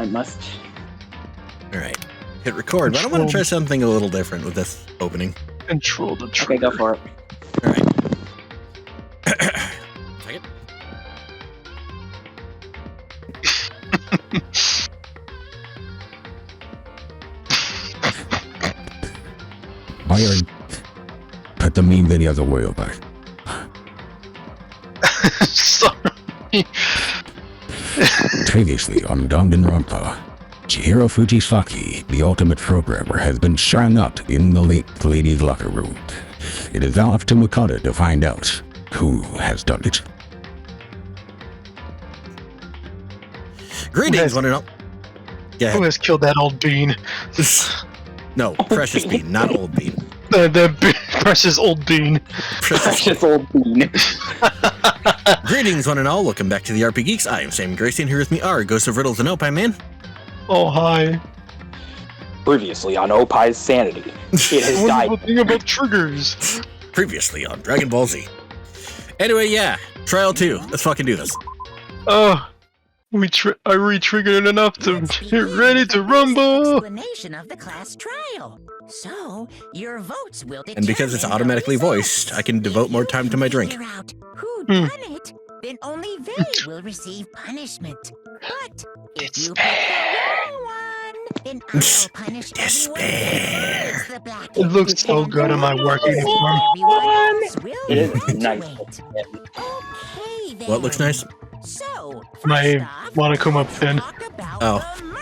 must. All right. Hit record. But I want to try something a little different with this opening. Control the Okay, trigger. go for it. All right. Take it. Byron, put the mean video the way over. Sorry. Previously on DanganRonpa, Chihiro Fujisaki, the ultimate programmer, has been strung up in the lady's locker room. It is now up to Mikado to find out who has done it. Greetings, one and all. Yeah. Who has killed that old bean? No, precious bean, not old bean. The precious old bean. Precious old bean. Greetings, one and all. Welcome back to the RP Geeks. I am Sam Gracie, here with me are Ghost of Riddles and Opie Man. Oh, hi. Previously on Opie's Sanity. It has died. Wonderful thing about triggers. Previously on Dragon Ball Z. Anyway, yeah, Trial 2. Let's fucking do this. I re-triggered it enough to get ready to rumble. Explanation of the class trial. So your votes will determine. And because it's automatically voiced, I can devote more time to my drink. Figure out who done it, then only they will receive punishment. But if you pick the wrong one, then I'll punish Despair. everyone. It looks so good in my work uniform. It is nice. Okay, then. What looks nice? So, My first off, Monokuma let's pin. talk about Oh. the murder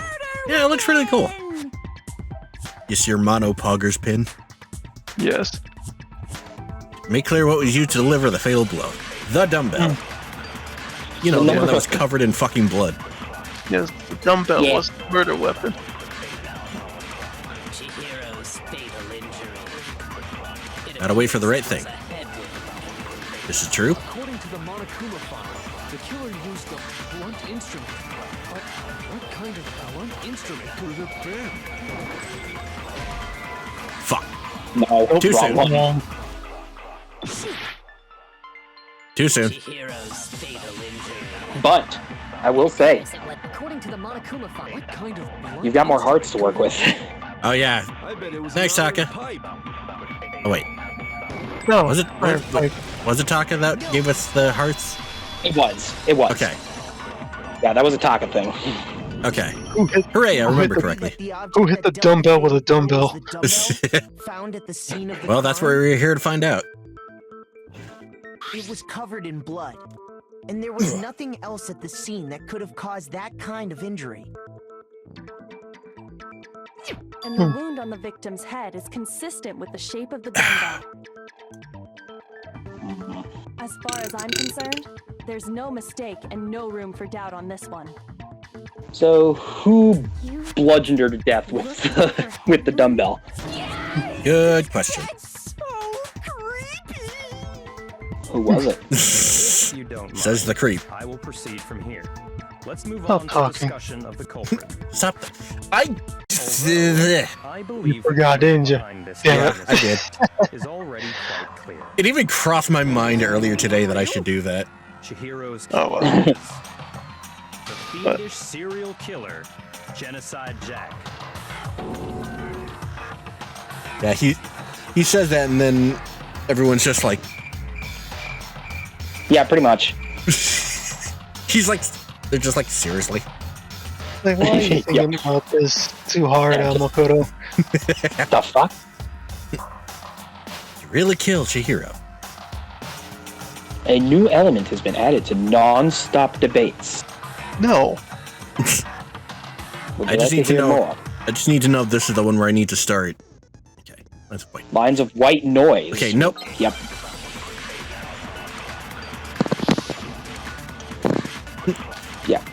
Yeah, it looks really cool. weapon. You see your Mono Poggers pin? Yes. Make clear what was used to deliver the fatal blow. The dumbbell. You know, the one that was covered in fucking blood. Yes, the dumbbell Yeah. was the murder weapon. Chihiro's fatal injury. It Gotta wait for the right thing. appears he has a head wound. This is true? According to the Monokuma file, the killer used a blunt instrument. But what kind of blunt instrument could it have been? Fuck. No, Too soon. wrong one. Wrong. Too soon. Chihiro's fatal injury. But I will say, According to the Monokuma file, what kind of blunt you've got more hearts to work with. Oh, yeah. I bet it was Thanks, an iron Taka. pipe. Oh, wait. No. Was it Like, was it Taka that gave us the hearts? It was. It was. Okay. Yeah, that was a Taka thing. Okay. who hit, Hooray, I Who hit remember the- correctly. who hit the dumbbell with a dumbbell? Found at the scene of the Well, that's what crime? we're here to find out. It was covered in blood, and there was nothing else at the scene that could have caused that kind of injury. And the wound on the victim's head is consistent with the shape of the dumbbell. As far as I'm concerned, there's no mistake and no room for doubt on this one. So who You bludgeoned her to death with with the dumbbell? Good question. Who was it? You don't Says mind. the creep. I will proceed from here. Let's move Stop on to talking. discussion of the culprit. Stop. I I believe You forgot, didn't you? behind this Damn it. madness I did. is already quite clear. It even crossed my mind earlier today that I should do that. Chihiro's Oh, killer, well. the fiendish serial killer, Genocide Jack. Yeah, he says that, and then everyone's just like, Yeah, pretty much. he's like, they're just like, seriously. Like, why are you thinking about this too hard, Makoto? The fuck? You really killed Chihiro. A new element has been added to non-stop debates. No. Would I you just like need to hear know. more? I just need to know if this is the one where I need to start. Okay, let's wait. Lines of white noise. Okay, nope. Yep. Yeah.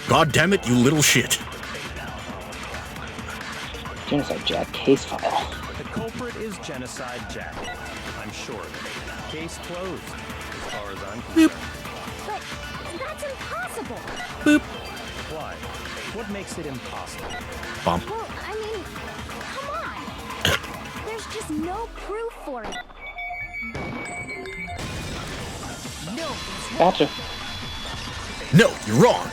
God damn it, you little shit. Genocide Jack case file. The culprit is Genocide Jack. I'm sure of it. Case closed, as far as I'm concerned. But that's impossible. Boop. Why? What makes it impossible? Bump. Well, I mean, come on. There's just no proof for it. Gotcha. No, you're wrong.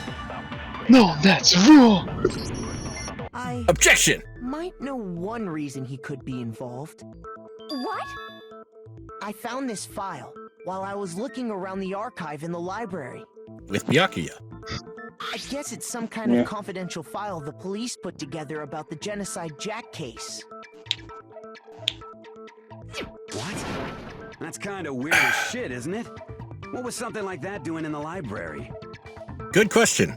No, that's wrong. I Objection! might know one reason he could be involved. What? I found this file while I was looking around the archive in the library. With Byakuya. I guess it's some kind of confidential file the police put together about the Genocide Jack case. What? That's kind of weird as shit, isn't it? What was something like that doing in the library? Good question.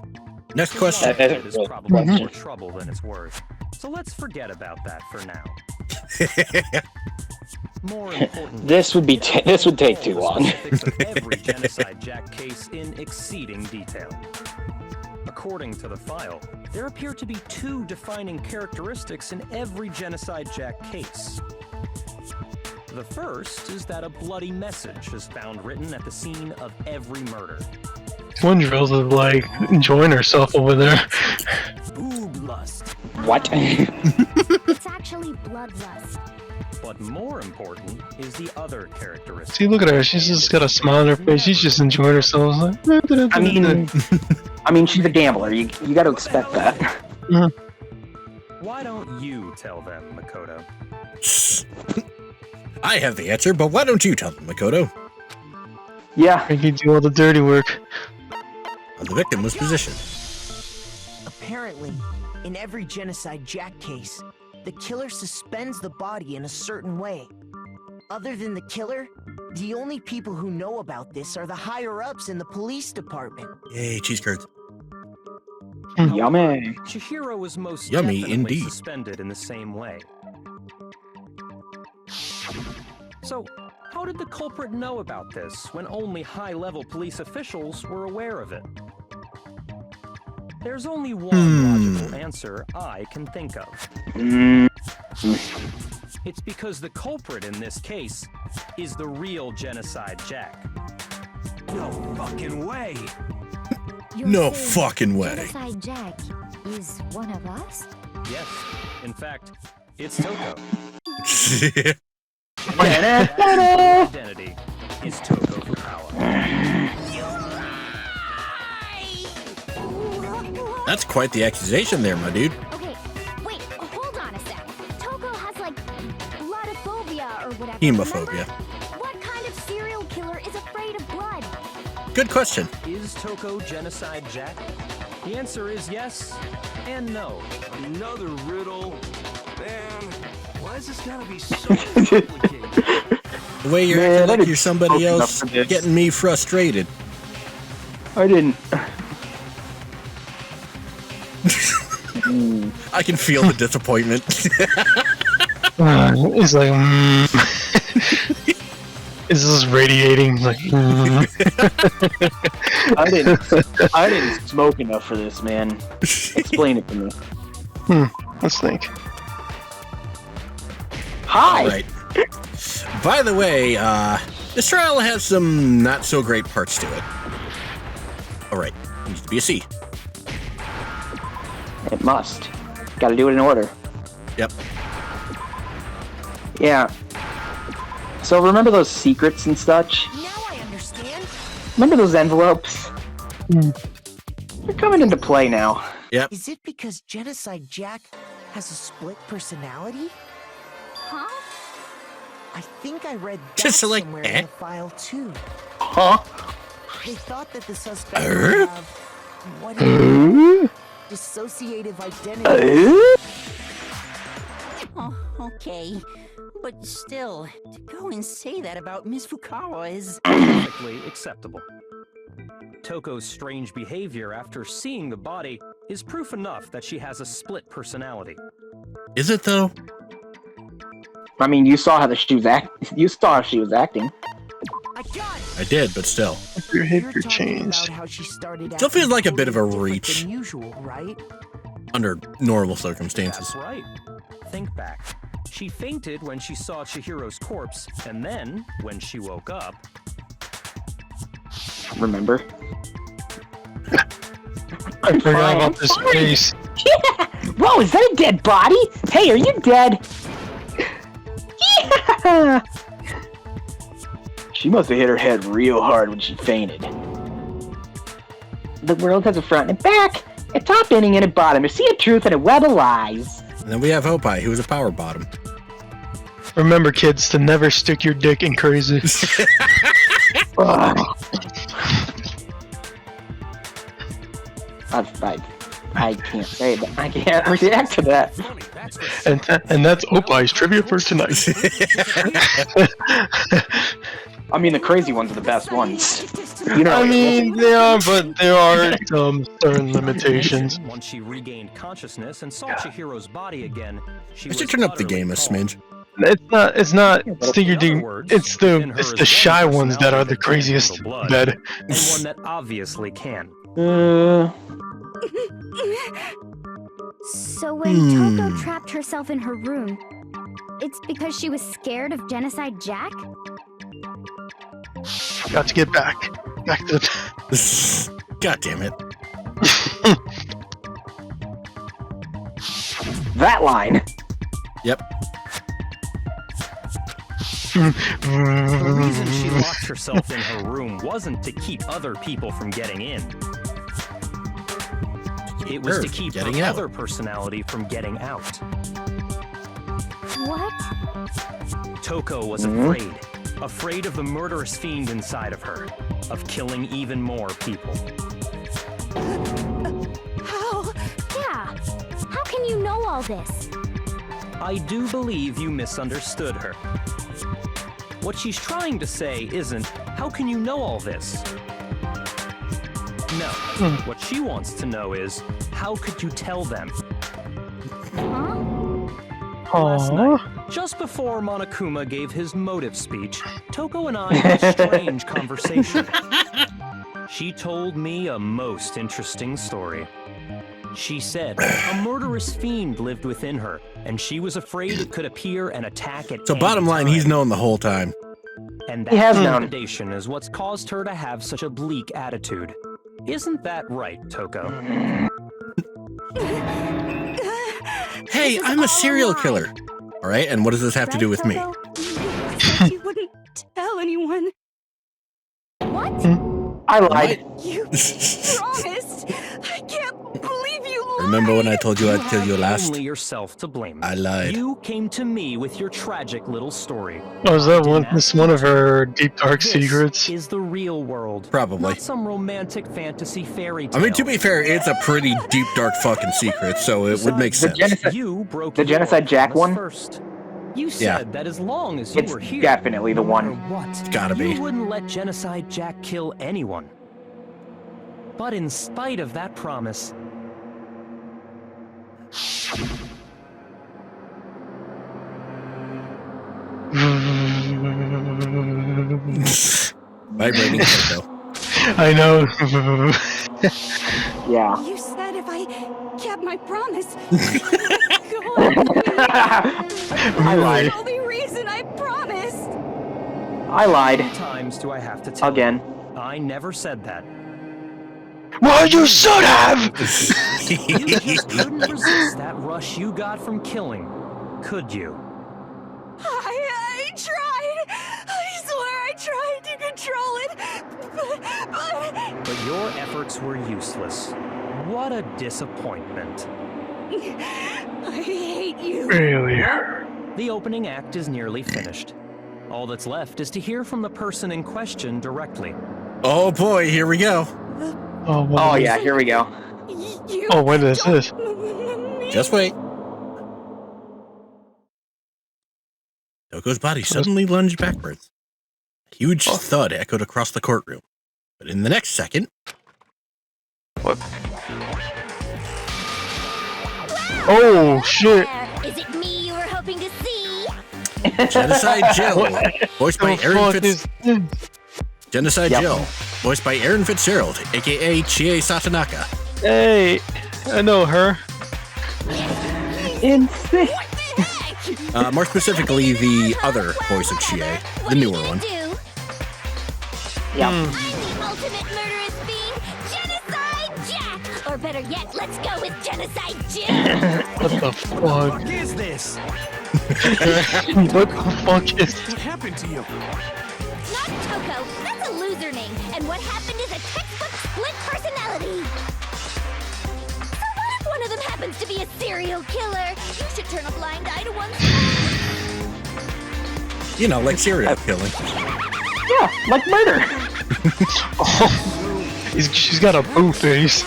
Next question. It is probably more trouble than it's worth. So let's forget about that for now. More important, This would take too long. specifics of every Genocide Jack case in exceeding detail. According to the file, there appear to be two defining characteristics in every Genocide Jack case. The first is that a bloody message is found written at the scene of every murder. One girl's like enjoying herself over there. Boob lust. What? It's actually bloodlust. But more important is the other characteristic. See, look at her. She's just got a smile on her face. She's just enjoying herself. Like, I mean, she's a gambler. You got to expect that. Why don't you tell them, Makoto? I have the answer, but why don't you tell them, Makoto? Yeah. I can do all the dirty work. The victim was positioned. Apparently, in every Genocide Jack case, the killer suspends the body in a certain way. Other than the killer, the only people who know about this are the higher-ups in the police department. Yay, cheese curds. Yummy. Chihiro was most Yummy definitely indeed. suspended in the same way. So, how did the culprit know about this when only high-level police officials were aware of it? There's only one logical answer I can think of. It's because the culprit in this case is the real Genocide Jack. No fucking way! No fucking way. Genocide Jack is one of us? Yes, in fact, it's Toko. Identity is Toko Fukawa. That's quite the accusation there, my dude. Okay, wait, hold on a sec. Toko has like bloodophobia or whatever. Hemophobia. Remember? What kind of serial killer is afraid of blood? Good question. Is Toko Genocide Jack? The answer is yes and no. Another riddle. Man, why is this gotta be so complicated? The way you're Man, acting I like didn't you're somebody spoke enough else, for this. getting me frustrated. I didn't. I can feel the disappointment. It's like, it's just radiating. Like, I didn't smoke enough for this, man. Explain it to me. Let's think. Hi. All right. By the way, this trial has some not so great parts to it. All right, it needs to be a C. It must. Got to do it in order. Yep. Yeah. So remember those secrets and such? Now I understand. Remember those envelopes? They're coming into play now. Yep. Is it because Genocide Jack has a split personality? Huh? I think I read that Just like, somewhere in the file too. Huh? They thought that the suspect would have what do you dissociative identity. Oh, okay. But still, to go and say that about Miss Fukawa is... Perfectly acceptable. Toko's strange behavior after seeing the body is proof enough that she has a split personality. Is it though? I mean, you saw how she was acting. I got it. I did, but still. Your You're behavior talking changed. about how she started Still feels acting like a bit of a totally different reach. than usual, right? Under normal circumstances. That's right. Think back. She fainted when she saw Chihiro's corpse, and then, when she woke up... Remember? I forgot about this face. Whoa, is that a dead body? Hey, are you dead? Yeah! She must have hit her head real hard when she fainted. The world has a front and back. A top inning and a bottom, a sea of truth and a web of lies. And then we have Opie, who is a power bottom. Remember, kids, to never stick your dick in crazy. I can't say that. I can't react to that. And that's Opie's trivia for tonight. I mean, the crazy ones are the best ones. You know, I mean, they are, but there are some certain limitations. Once she regained consciousness and saw Chihiro's body again, she I should was turn up the utterly game a calm. smidge. It's not stick your In dick. other words, It's within her the is shy one ones that are personality the craziest handle blood, bed. and one that obviously can. So when Toko trapped herself in her room, it's because she was scared of Genocide Jack? Got to get back to the. God damn it. that line. Yep. The reason she locked herself in her room wasn't to keep other people from getting in. It was Her to keep her getting out. other personality from getting out. What? Toko was afraid of the murderous fiend inside of her, of killing even more people. How? Yeah. How can you know all this? I do believe you misunderstood her. What she's trying to say isn't, how can you know all this? No. What she wants to know is, how could you tell them? Last night, just before Monokuma gave his motive speech, Toko and I had a strange conversation. She told me a most interesting story. She said a murderous fiend lived within her, and she was afraid it could appear and attack at So any bottom line, he's time. known the whole time. And He has that known. intimidation is what's caused her to have such a bleak attitude. Isn't that right, Toko? Hey, I'm a serial killer. All right, and what does this have to do with me? You wouldn't tell anyone. What? I lied. You promised. I can't believe you lied. Remember when I told you I'd kill you have last? Only yourself to blame. I lied. You came to me with your tragic little story. Oh, is that I one? didn't This ask one you of to. her deep dark This secrets. is the real world. Probably. Not some romantic fantasy fairy tale. I mean, to be fair, it's a pretty deep, dark fucking secret, so it would make sense. You broke The your Genocide Jack promise one? first. You said Yeah. that as long as you It's were here, definitely the no one. matter what, It's gotta be. you wouldn't let Genocide Jack kill anyone. But in spite of that promise, Vibrating photo. I know. Yeah. You said if I kept my promise. I lied. The only reason I promised. I lied. how many times do I have to tell Again. you? I never said that. Well, you should have. You just couldn't resist that rush you got from killing, could you? I tried. I swear I tried to control it, but But your efforts were useless. What a disappointment. I hate you. Really? The opening act is nearly finished. All that's left is to hear from the person in question directly. Oh boy, here we go. Oh, what Oh is yeah, here we go. You Oh, what is this? Just wait. Toko's body suddenly lunged backwards. A huge thud echoed across the courtroom. But in the next second, Oh shit! Is it me you were hoping to see? Genocide Jill, voiced by The Aaron fuck Fitz. is this? Genocide Yep. Jill, voiced by Aaron Fitzgerald, aka Chie Satanaka. Hey, I know her. Insane. More specifically, the other voice of Chie, the newer one. Yeah. I'm the ultimate murderous fiend, Genocide Jack! Or better yet, let's go with Genocide Jill! What the fuck? What is this? What the fuck is? What happened to you? Not Toko, that's a loser name, and what happened is a textbook split personality! happens to be a serial killer. You should turn a blind eye to one. You know, like serial killing. Yeah, like murder. Oh, she's got a boo face.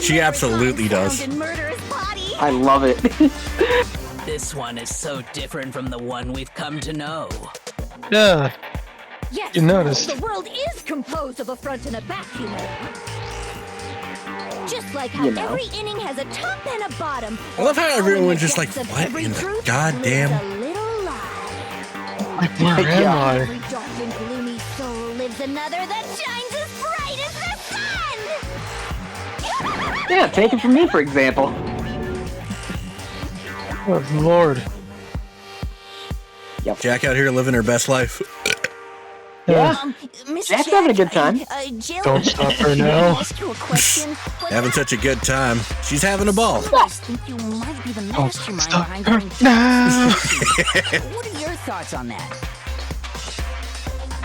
She absolutely does. I love it. This one is so different from the one we've come to know. Yeah. Yes, You noticed. the world is composed of a front and a back, you know. Just like how You know. every inning has a top and a bottom. I love how everyone's just like, Depths of what every in the truth goddamn... lives a little lie. Like, where am I? Every dark and gloomy soul lives another that shines as bright as the sun. Yeah, take it from me, for example. Oh, Lord. Jack out here living her best life. Yeah. Miss Jack's Jack, having a good time. Jill, Don't stop her now. ask you a question. Having such a good time. She's having a ball. I just think you might be the Don't mastermind stop behind her going. now. What are your thoughts on that?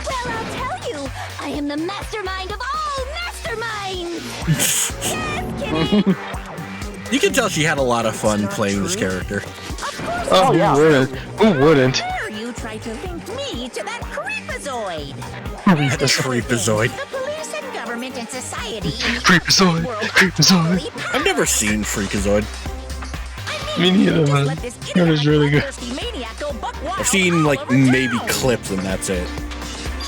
Well, I'll tell you, I am the mastermind of all masterminds. Yes, kidding. You can tell she had a lot of fun playing this character. Oh, who wouldn't? Who wouldn't? Dare you try to link me to that creepazoid? The creepazoid. The police and government and society. Creepazoid. Creepazoid. I've never seen Freakazoid. Me neither, man. It was really good. I've seen like maybe clips and that's it.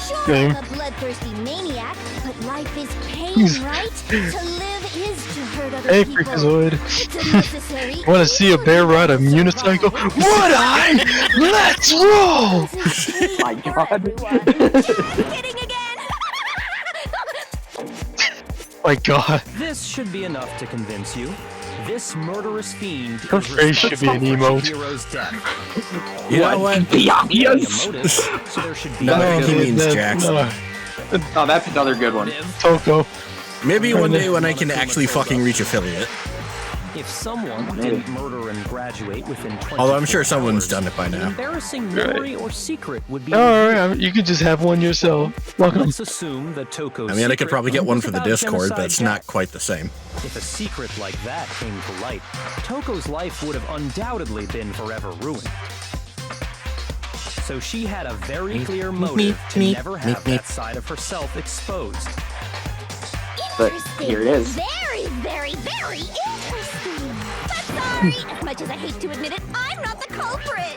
Sure, Same. I'm a bloodthirsty maniac, but life is pain, He's- right? To live is to hurt other Hey, people. Freakazoid. It's a necessary Want to see a bear ride a unicycle? Would I? Let's roll! My God. Kidding again. My God. This should be enough to convince you. This murderous fiend Her is face should be an responsible for emote. Hero's death. You know what? The Having a obvious. motive, so there should be No, a he means Jax. No, Oh, that's another good one. Toko. Maybe one day when I can actually fucking reach affiliate. If someone didn't murder and graduate within 20 Although I'm sure someone's done it by an now. embarrassing memory or secret would be Alright, you could just have one yourself. Welcome. Let's assume that Toko's I mean, I could secret probably get one was for the about Discord, genocide but it's Jack. not quite the same. If a secret like that came to light, Toko's life would have undoubtedly been forever ruined. So she had a very clear motive to never have that side of herself exposed. But here it is. Very, very, very interesting. But sorry, as much as I hate to admit it, I'm not the culprit.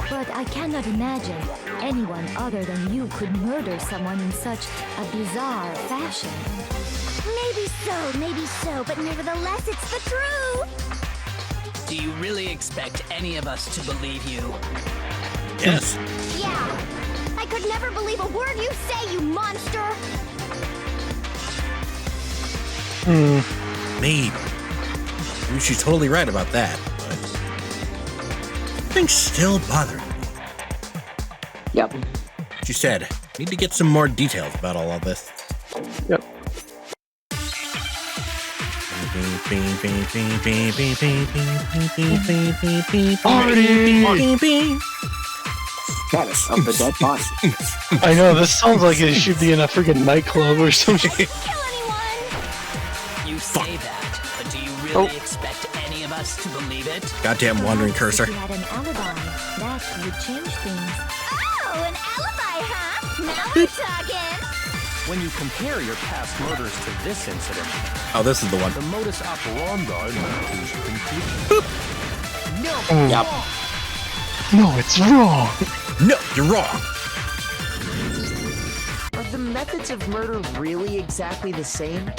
But I cannot imagine anyone other than you could murder someone in such a bizarre fashion. Maybe so, but nevertheless, it's the truth. Do you really expect any of us to believe you? Yes. Yeah, I could never believe a word you say, you monster. Maybe. Maybe she's totally right about that, but things still bother me. Yep. She said, need to get some more details about all of this. Yep. Status of the dead body. I know, this sounds like it should be in a freaking nightclub or something. You say that, but do you really expect any of us to believe it? Goddamn wandering cursor. If you had an alibi, that would change things. Oh, an alibi, huh? Now we're talking. When you compare your past murders to this incident, Oh, this is the one. the modus operandi matches completely. Yep. No, it's wrong. No, you're wrong. Are the methods of murder really exactly the same?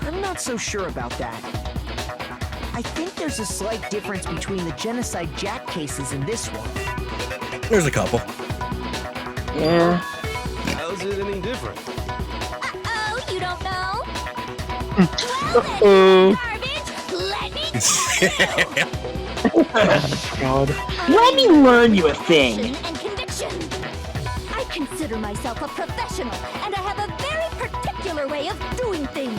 I'm not so sure about that. I think there's a slight difference between the Genocide Jack cases and this one. There's a couple. Yeah. How's it any different? Uh-oh, you don't know? Uh-oh. Garbage, let me God. Let me learn you a thing. and conviction. I consider myself a professional, and I have a very particular way of doing things.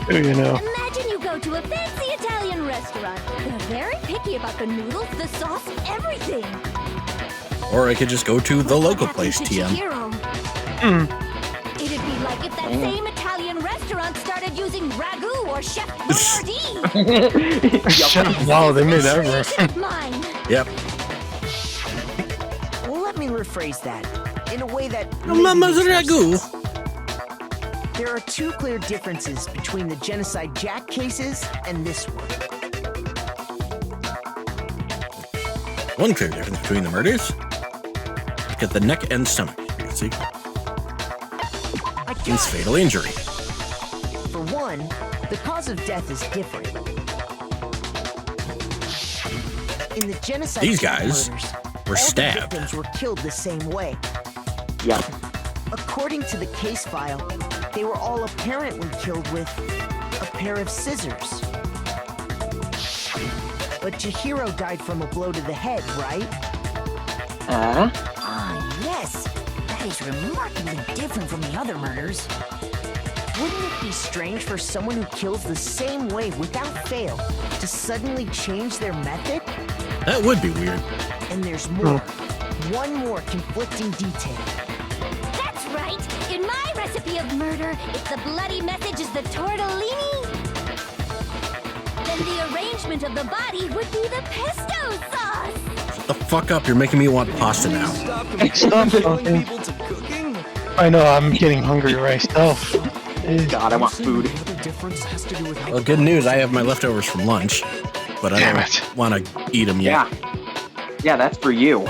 Who you know? Imagine you go to a fancy Italian restaurant. They're very picky about the noodles, the sauce, everything. Or I could just go to the local place, TM. It'd be like if that same Italian restaurants started using ragu or chef boyardee. Wow, they made that reference. Mine. Yep. Well, let me rephrase that in a way that Mama's maybe makes more ragu. sense. There are two clear differences between the Genocide Jack cases and this one. One clear difference between the murders. Look at the neck and stomach. You can see. It's fatal injury. For one, the cause of death is different. In the Genocide These Jack guys murders, were all stabbed. the victims were killed the same way. Yep. According to the case file, they were all apparently killed with a pair of scissors. But Chihiro died from a blow to the head, right? Ah, yes. That is remarkably different from the other murders. Wouldn't it be strange for someone who kills the same way without fail to suddenly change their method? That would be weird. And there's more. One more conflicting detail. That's right. In my recipe of murder, if the bloody message is the tortellini, then the arrangement of the body would be the pesto sauce. Shut the fuck up. You're making me want pasta now. Stop talking. I know, I'm getting hungry right now. God, I want food. Well, good news. I have my leftovers from lunch, but I don't want to eat them yet. Yeah, that's for you.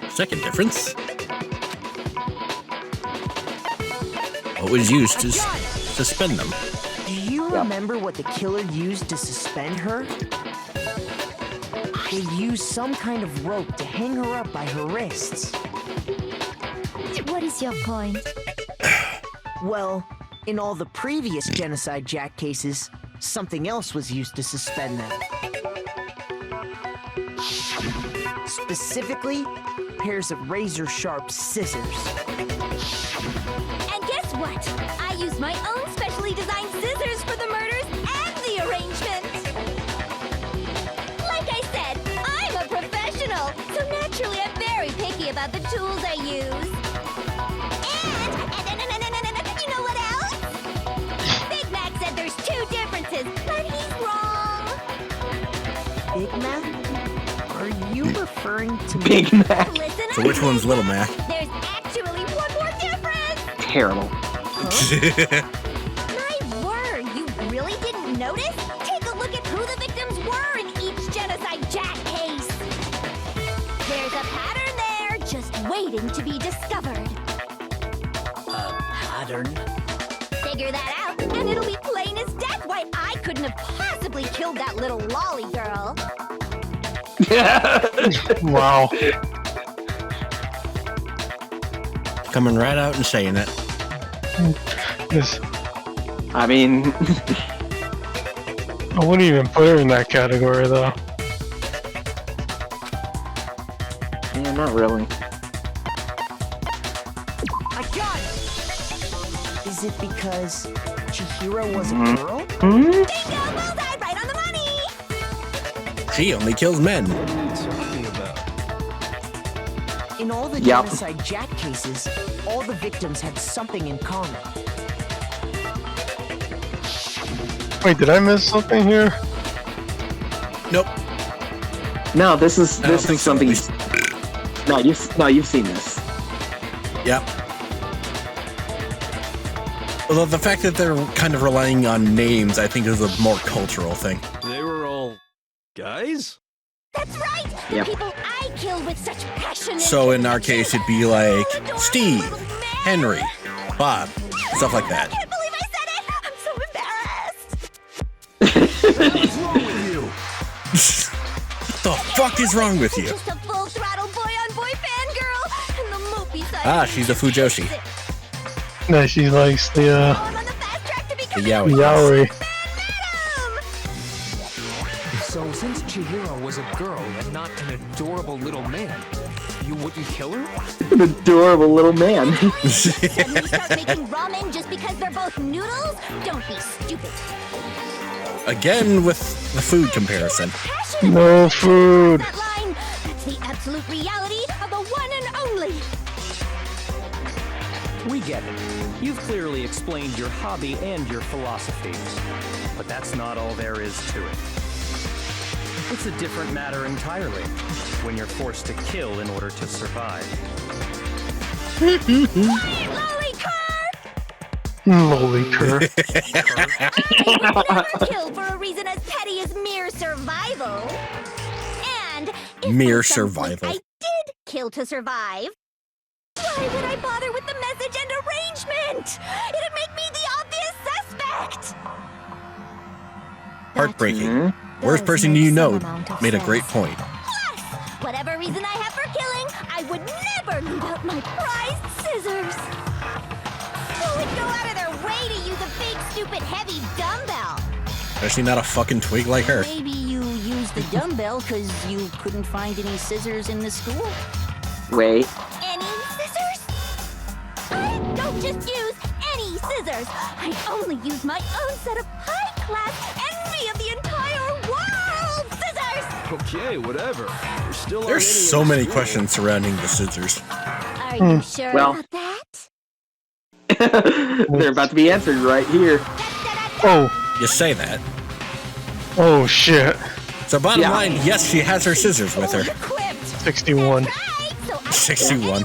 Second difference. What was used to suspend them? Do you remember what the killer used to suspend her? They used some kind of rope to hang her up by her wrists. What is your point? Well, in all the previous Genocide Jack cases, something else was used to suspend them. Specifically, pairs of razor-sharp scissors. And guess what? I used my own specially designed scissors for the murders and the arrangement. Like I said, I'm a professional, so naturally I'm very picky about the tools I use. And you know what else? Big Mac said there's two differences, but he's wrong. Big Mac? Are you referring to Big Mac? Listen So which one's Little Mac? There's actually one more difference. Terrible. My word, you really didn't notice? Take a look at who the victims were in each Genocide Jack case. There's a pattern there, just waiting to be discovered. Pattern? Figure that out, and it'll be plain as death why I couldn't have possibly killed that little lolly girl. Wow. Coming right out and saying it. This, I mean, I wouldn't even put her in that category, though. yeah, not really. I got it! Is it because Chihiro was a girl? Bingo! Bullseye! Right on the money! She only kills men. In all the Yep. Genocide Jack cases, all the victims had something in common. Wait, did I miss something here? Nope. No, this is I don't think so, at something. least. You've seen this. Yep. Although the fact that they're kind of relying on names, I think, is a more cultural thing. They were all guys? That's right! Yep. The people I killed with such passion and So in our case, it'd be like adorable Steve, little man. Henry, Bob, stuff like that. I can't believe I said it! I'm so embarrassed! What's wrong with you? What the fuck is wrong with you? Just a full throttle boy-on-boy fangirl, and the mopey side. Ah, she's a Fujoshi. No, she likes the, I'm on the fast track to The become yaoi. yaoi. So since Chihiro was a girl and not an adorable little man, you wouldn't kill her? An adorable little man. Suddenly start making ramen just because they're both noodles? Don't be stupid. Again with the food comparison. Passion. No food. That line. That's the absolute reality of the one and only. We get it. You've clearly explained your hobby and your philosophy. But that's not all there is to it. It's a different matter entirely when you're forced to kill in order to survive. Lolly cur. I would never kill for a reason as petty as mere survival. And if Mere at some point survival. I did kill to survive, why would I bother with the message and arrangement? It'd make me the obvious suspect. Heartbreaking. Worst person you know made a great point. Plus, whatever reason I have for killing, I would never leave out my prized scissors. Who would go out of their way to use a big, stupid, heavy dumbbell? Especially not a fucking twig like her. Maybe you used the dumbbell because you couldn't find any scissors in the school? Wait. Any scissors? I don't just use any scissors. I only use my own set of high-class envy of the entire world scissors. Okay, whatever. There's so many questions surrounding the scissors. Are you sure about that? They're about to be answered right here. Oh. You say that. Oh shit. So bottom line, yes, she has her scissors with her. 61. 61.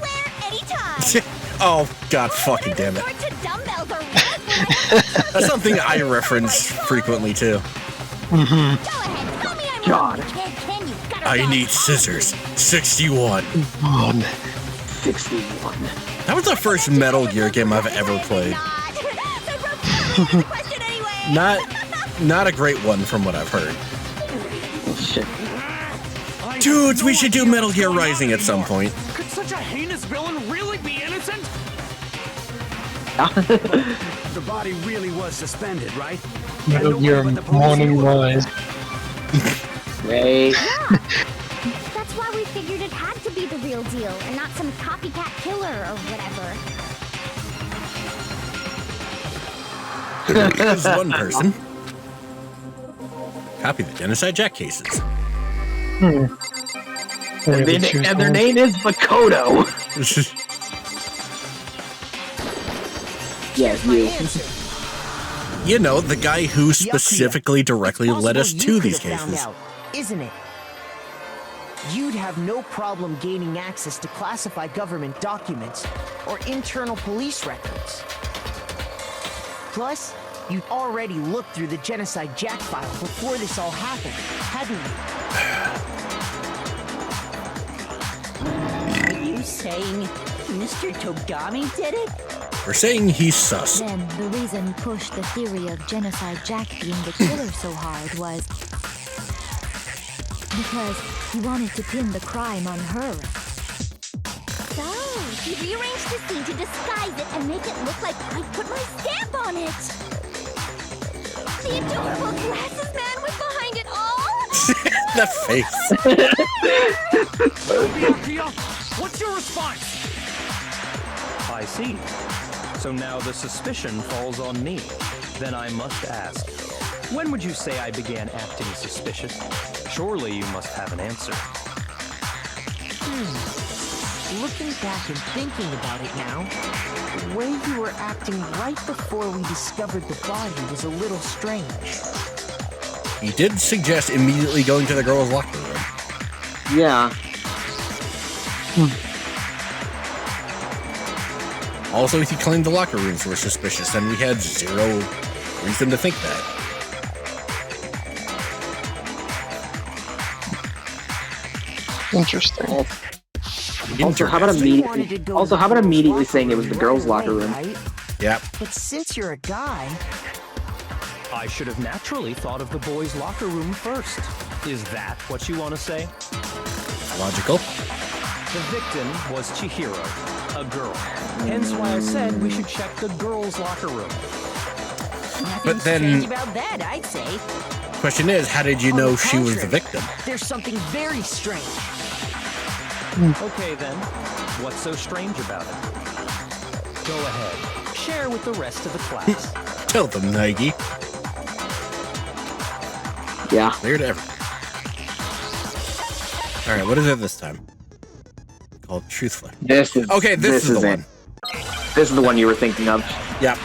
Oh, god fucking damn it. That's something I reference frequently too. God. I need scissors. 61. 61. That was the first Metal Gear game I've ever played. Not a great one from what I've heard. Shit. Dudes, we should do Metal Gear Rising at some point. Could such a heinous villain really be innocent? The body really was suspended, right? Metal Gear Morning Rise. Wait. That's why we figured it had to be the real deal and not some copycat killer or whatever. There's one person. Copy the Genocide Jack cases. And their name is Makoto. Yeah, you. You know, the guy who specifically directly led us to these cases. Isn't it? You'd have no problem gaining access to classified government documents or internal police records. Plus, you'd already looked through the Genocide Jack file before this all happened, hadn't you? Are you saying Mr. Togami did it? We're saying he's sus. Then the reason you pushed the theory of Genocide Jack being the killer so hard was because he wanted to pin the crime on her. So, he rearranged the scene to disguise it and make it look like I put my stamp on it. The adorable glasses man was behind it all. The face. What's your response? I see. So now the suspicion falls on me. Then I must ask, when would you say I began acting suspicious? Surely you must have an answer. Looking back and thinking about it now, the way you were acting right before we discovered the body was a little strange. He did suggest immediately going to the girls' locker room. Yeah. Also, he claimed the locker rooms were suspicious, and we had zero reason to think that. Interesting. Also, how about immediately saying it was the girls' locker room? Yep. But since you're a guy, I should have naturally thought of the boys' locker room first. Is that what you want to say? Logical. The victim was Chihiro, a girl. Hence why I said we should check the girls' locker room. But then, Strange about that, I'd say. question is, how did you know she was the victim? there's something very strange. Okay then, what's so strange about it? Go ahead, share with the rest of the class. Tell them, Nike. Yeah. Cleared everything. Alright, what is it this time? Called Truthful. This is okay, this is the it. one. This is the one you were thinking of. Yep.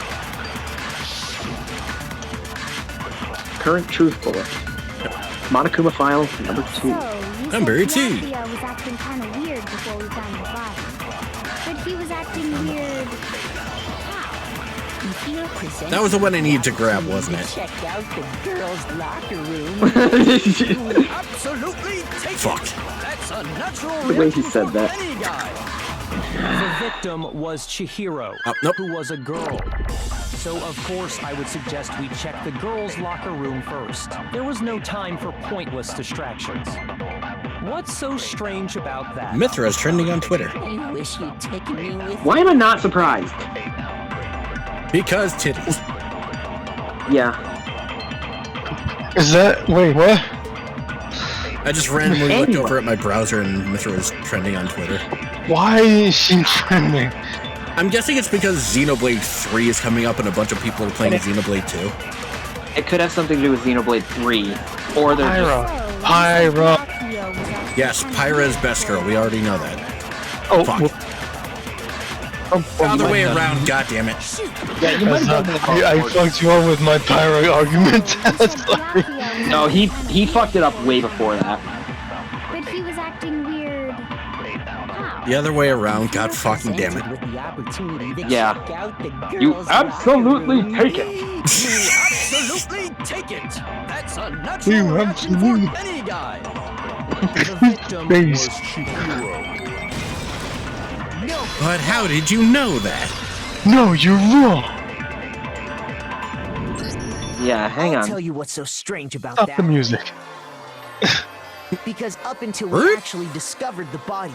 Current truth bullet. Monokuma file number 2. So, you Number said 2. Byakuya was acting kind of weird before we found the body. But he was acting weird. That was the one I needed to grab, wasn't it? Check out the girls' locker room. Absolutely take Fuck. it. That's a natural The way he reaction said from that. any guy. The victim was Chihiro, Nope. who was a girl. So, of course, I would suggest we check the girls' locker room first. There was no time for pointless distractions. What's so strange about that? Mithra is trending on Twitter. I wish you'd taken me with Why am I not surprised? Because titties. Yeah. Is that... Wait, what? I just randomly looked Anyway. over at my browser and Mithra was trending on Twitter. Why is she trending? I'm guessing it's because Xenoblade 3 is coming up and a bunch of people are playing Xenoblade 2. It could have something to do with Xenoblade 3. Or they're Pyra. just... Pyra. Yes, Pyra is best girl. We already know that. Oh, Fuck. well, Other way around, goddammit. Yeah, you might have done that. I fucked you up with my Pyra argument. Sorry. No, he fucked it up way before that. But he was acting weird. How? The other way around, god fucking damn it. With the opportunity to Yeah. check out the You girls' absolutely locker take it. room. Absolutely take it. That's a natural You reaction for absolutely- any guy. The victim Please. was Chihiro. But how did you know that? No, you're wrong. Yeah, hang I'll on. tell you what's so strange about Stop that. the music. Because up until we What? actually discovered the body,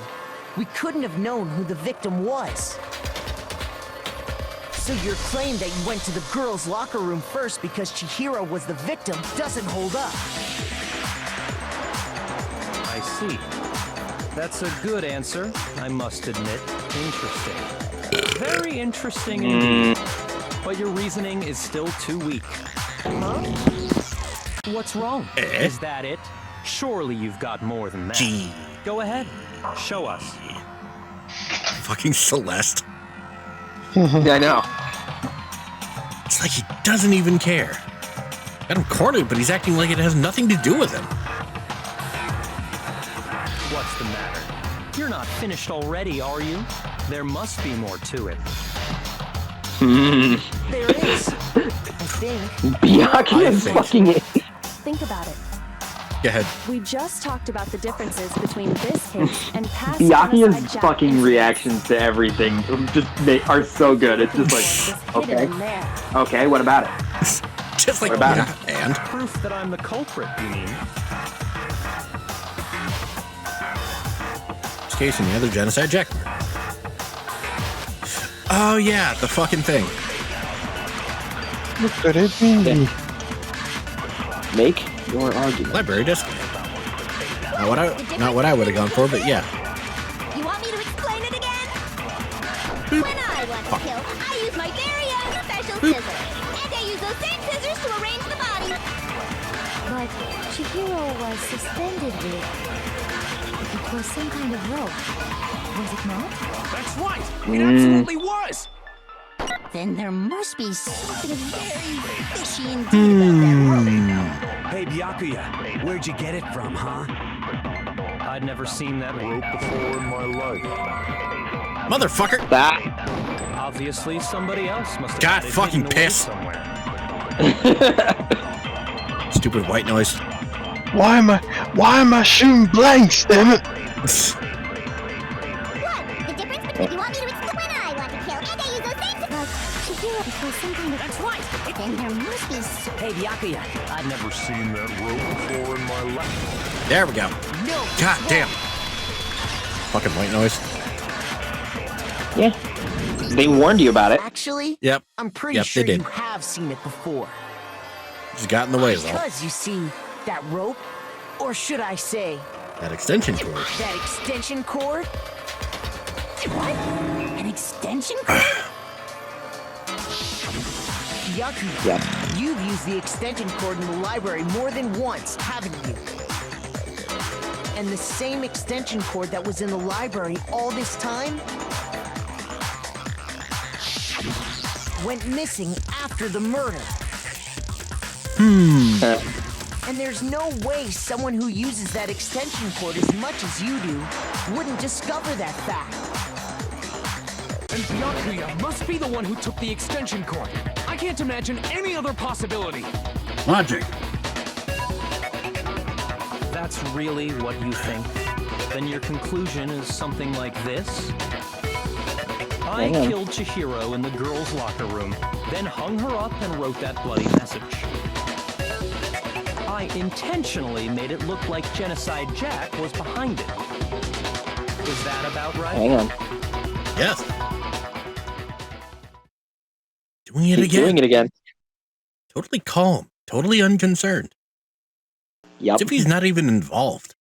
we couldn't have known who the victim was. So your claim that you went to the girls' locker room first because Chihiro was the victim doesn't hold up. I see. That's a good answer, I must admit. Interesting. Very interesting indeed. But your reasoning is still too weak. Huh? What's wrong? Eh? Is that it? Surely you've got more than that. Gee. Go ahead. Show us. Fucking Celeste. Yeah, I know. It's like he doesn't even care. Got him cornered, but he's acting like it has nothing to do with him. What's the matter? You're not finished already, are you? There must be more to it. There is. I think. Byakuya is think- fucking it. Think about it. Go ahead. We just talked about the differences between this case and past Byakuya's genocide fucking incidents. reactions to everything are so good. It's just like, Hidden okay, in there. okay, what about it? Just like What about yeah, and Proof that I'm the culprit, you mean? this case and the other genocide jack. Oh yeah, the fucking thing. What could it be? Make your argument. Library disc. Not what I would have gone for, but yeah. You want me to explain it again? When I want to kill, I use my very own special scissors. And I use those same scissors to arrange the body. But Chihiro was suspended with... It was some kind of rope. Was it not? That's right. It absolutely was. Then there must be something very fishy indeed about that rope. Hey, Byakuya, where'd you get it from, huh? I'd never seen that rope before in my life. Motherfucker! That. Obviously, somebody else must have God had it fucking hidden away piss. somewhere. Stupid white noise. Why am I shooting blanks, damn it? What? The difference between you want me to explain when I want to kill, and I use those same scissors. Chihiro, it was some kind of... That's right. Then there must be Hey, Byakuya. I'd never seen that rope before in my life. There we go. No. God damn. Fucking white noise. Yeah. They warned you about it. Actually, Yep. I'm pretty Yep, they sure did. you have seen it before. Just got in the way, though. Because you see, that rope, or should I say, That extension cord. that extension cord? what? An extension cord? Byakuya, Yep. you've used the extension cord in the library more than once, haven't you? And the same extension cord that was in the library all this time? went missing after the murder. And there's no way someone who uses that extension cord as much as you do wouldn't discover that fact. And Byakuya must be the one who took the extension cord. I can't imagine any other possibility. Logic. That's really what you think? Then your conclusion is something like this? I killed Chihiro in the girls' locker room, then hung her up and wrote that bloody message. I intentionally made it look like Genocide Jack was behind it. Is that about right? Hang on. Yes. Doing it Keep again. doing it again. Totally calm. Totally unconcerned. Yep. As if he's not even involved.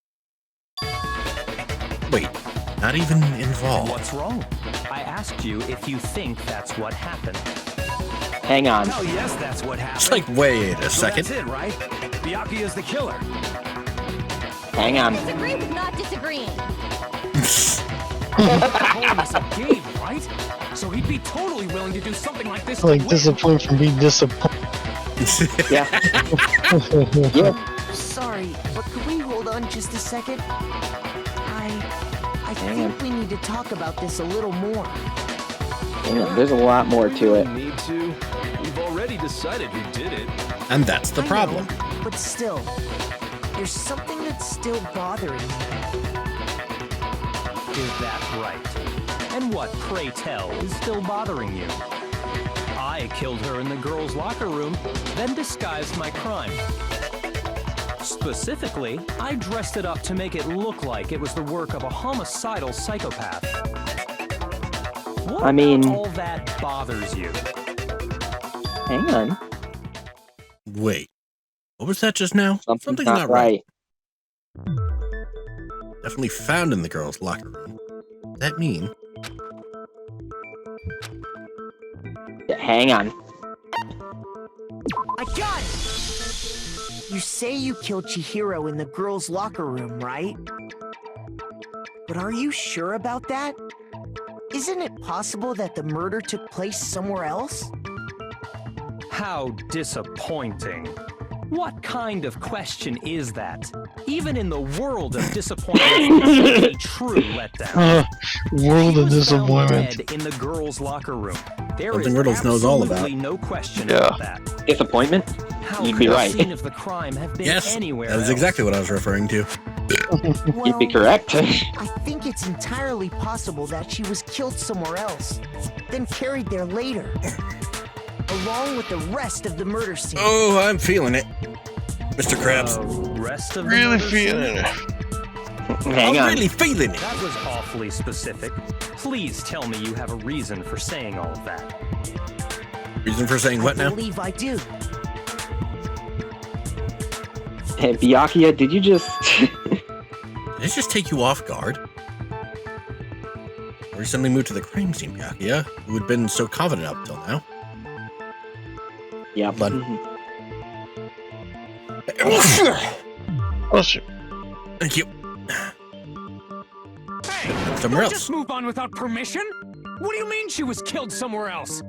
Wait, not even involved. What's wrong? I asked you if you think that's what happened. Hang on. Oh, yes, that's what happened. It's like, wait a So second. that's it, right? Byakuya's the killer. Hang on. Disagree with not disagreeing. Calling us a game, right? So he'd be totally willing to do something like this. Like disappointed from being disappointed. Yeah. Yeah. Sorry, but could we hold on just a second? I think we need to talk about this a little more. Hang on. There's a lot more to it. Need to. We've already decided who did it. And that's the problem. I know, but still, there's something that's still bothering me. Is that right? And what, pray tell, is still bothering you? I killed her in the girls' locker room, then disguised my crime. Specifically, I dressed it up to make it look like it was the work of a homicidal psychopath. What about all that bothers you? Hang on. Wait. What was that just now? Something's not right. Definitely found in the girls' locker room. Does that mean? Yeah, hang on. I got it! You say you killed Chihiro in the girls' locker room, right? But are you sure about that? Isn't it possible that the murder took place somewhere else? How disappointing. What kind of question is that? Even in the world of disappointment, it's a true letdown. World of disappointment. Dead in the girls' locker room. There Something is Riddles knows all about. absolutely no question about that. Disappointment? How You'd be could right. the scene of the crime have been Yes, anywhere that is else? exactly what I was referring to. You'd be correct. I think it's entirely possible that she was killed somewhere else, then carried there later, along with the rest of the murder scene. Oh, I'm feeling it. Mr. Krabs. Rest of the Really murder feeling scene? it. Hang I'm on. really feeling it. That was awfully specific. Please tell me you have a reason for saying all of that. Reason for saying what I now? believe I do. Hey, Byakuya, did you just... Did it just take you off guard? Or you suddenly moved to the crime scene, Byakuya, who had been so confident up till now. Yeah. But- Oh shit. Thank you. Hey, Somewhere don't else. just move on without permission? What do you mean she was killed somewhere else?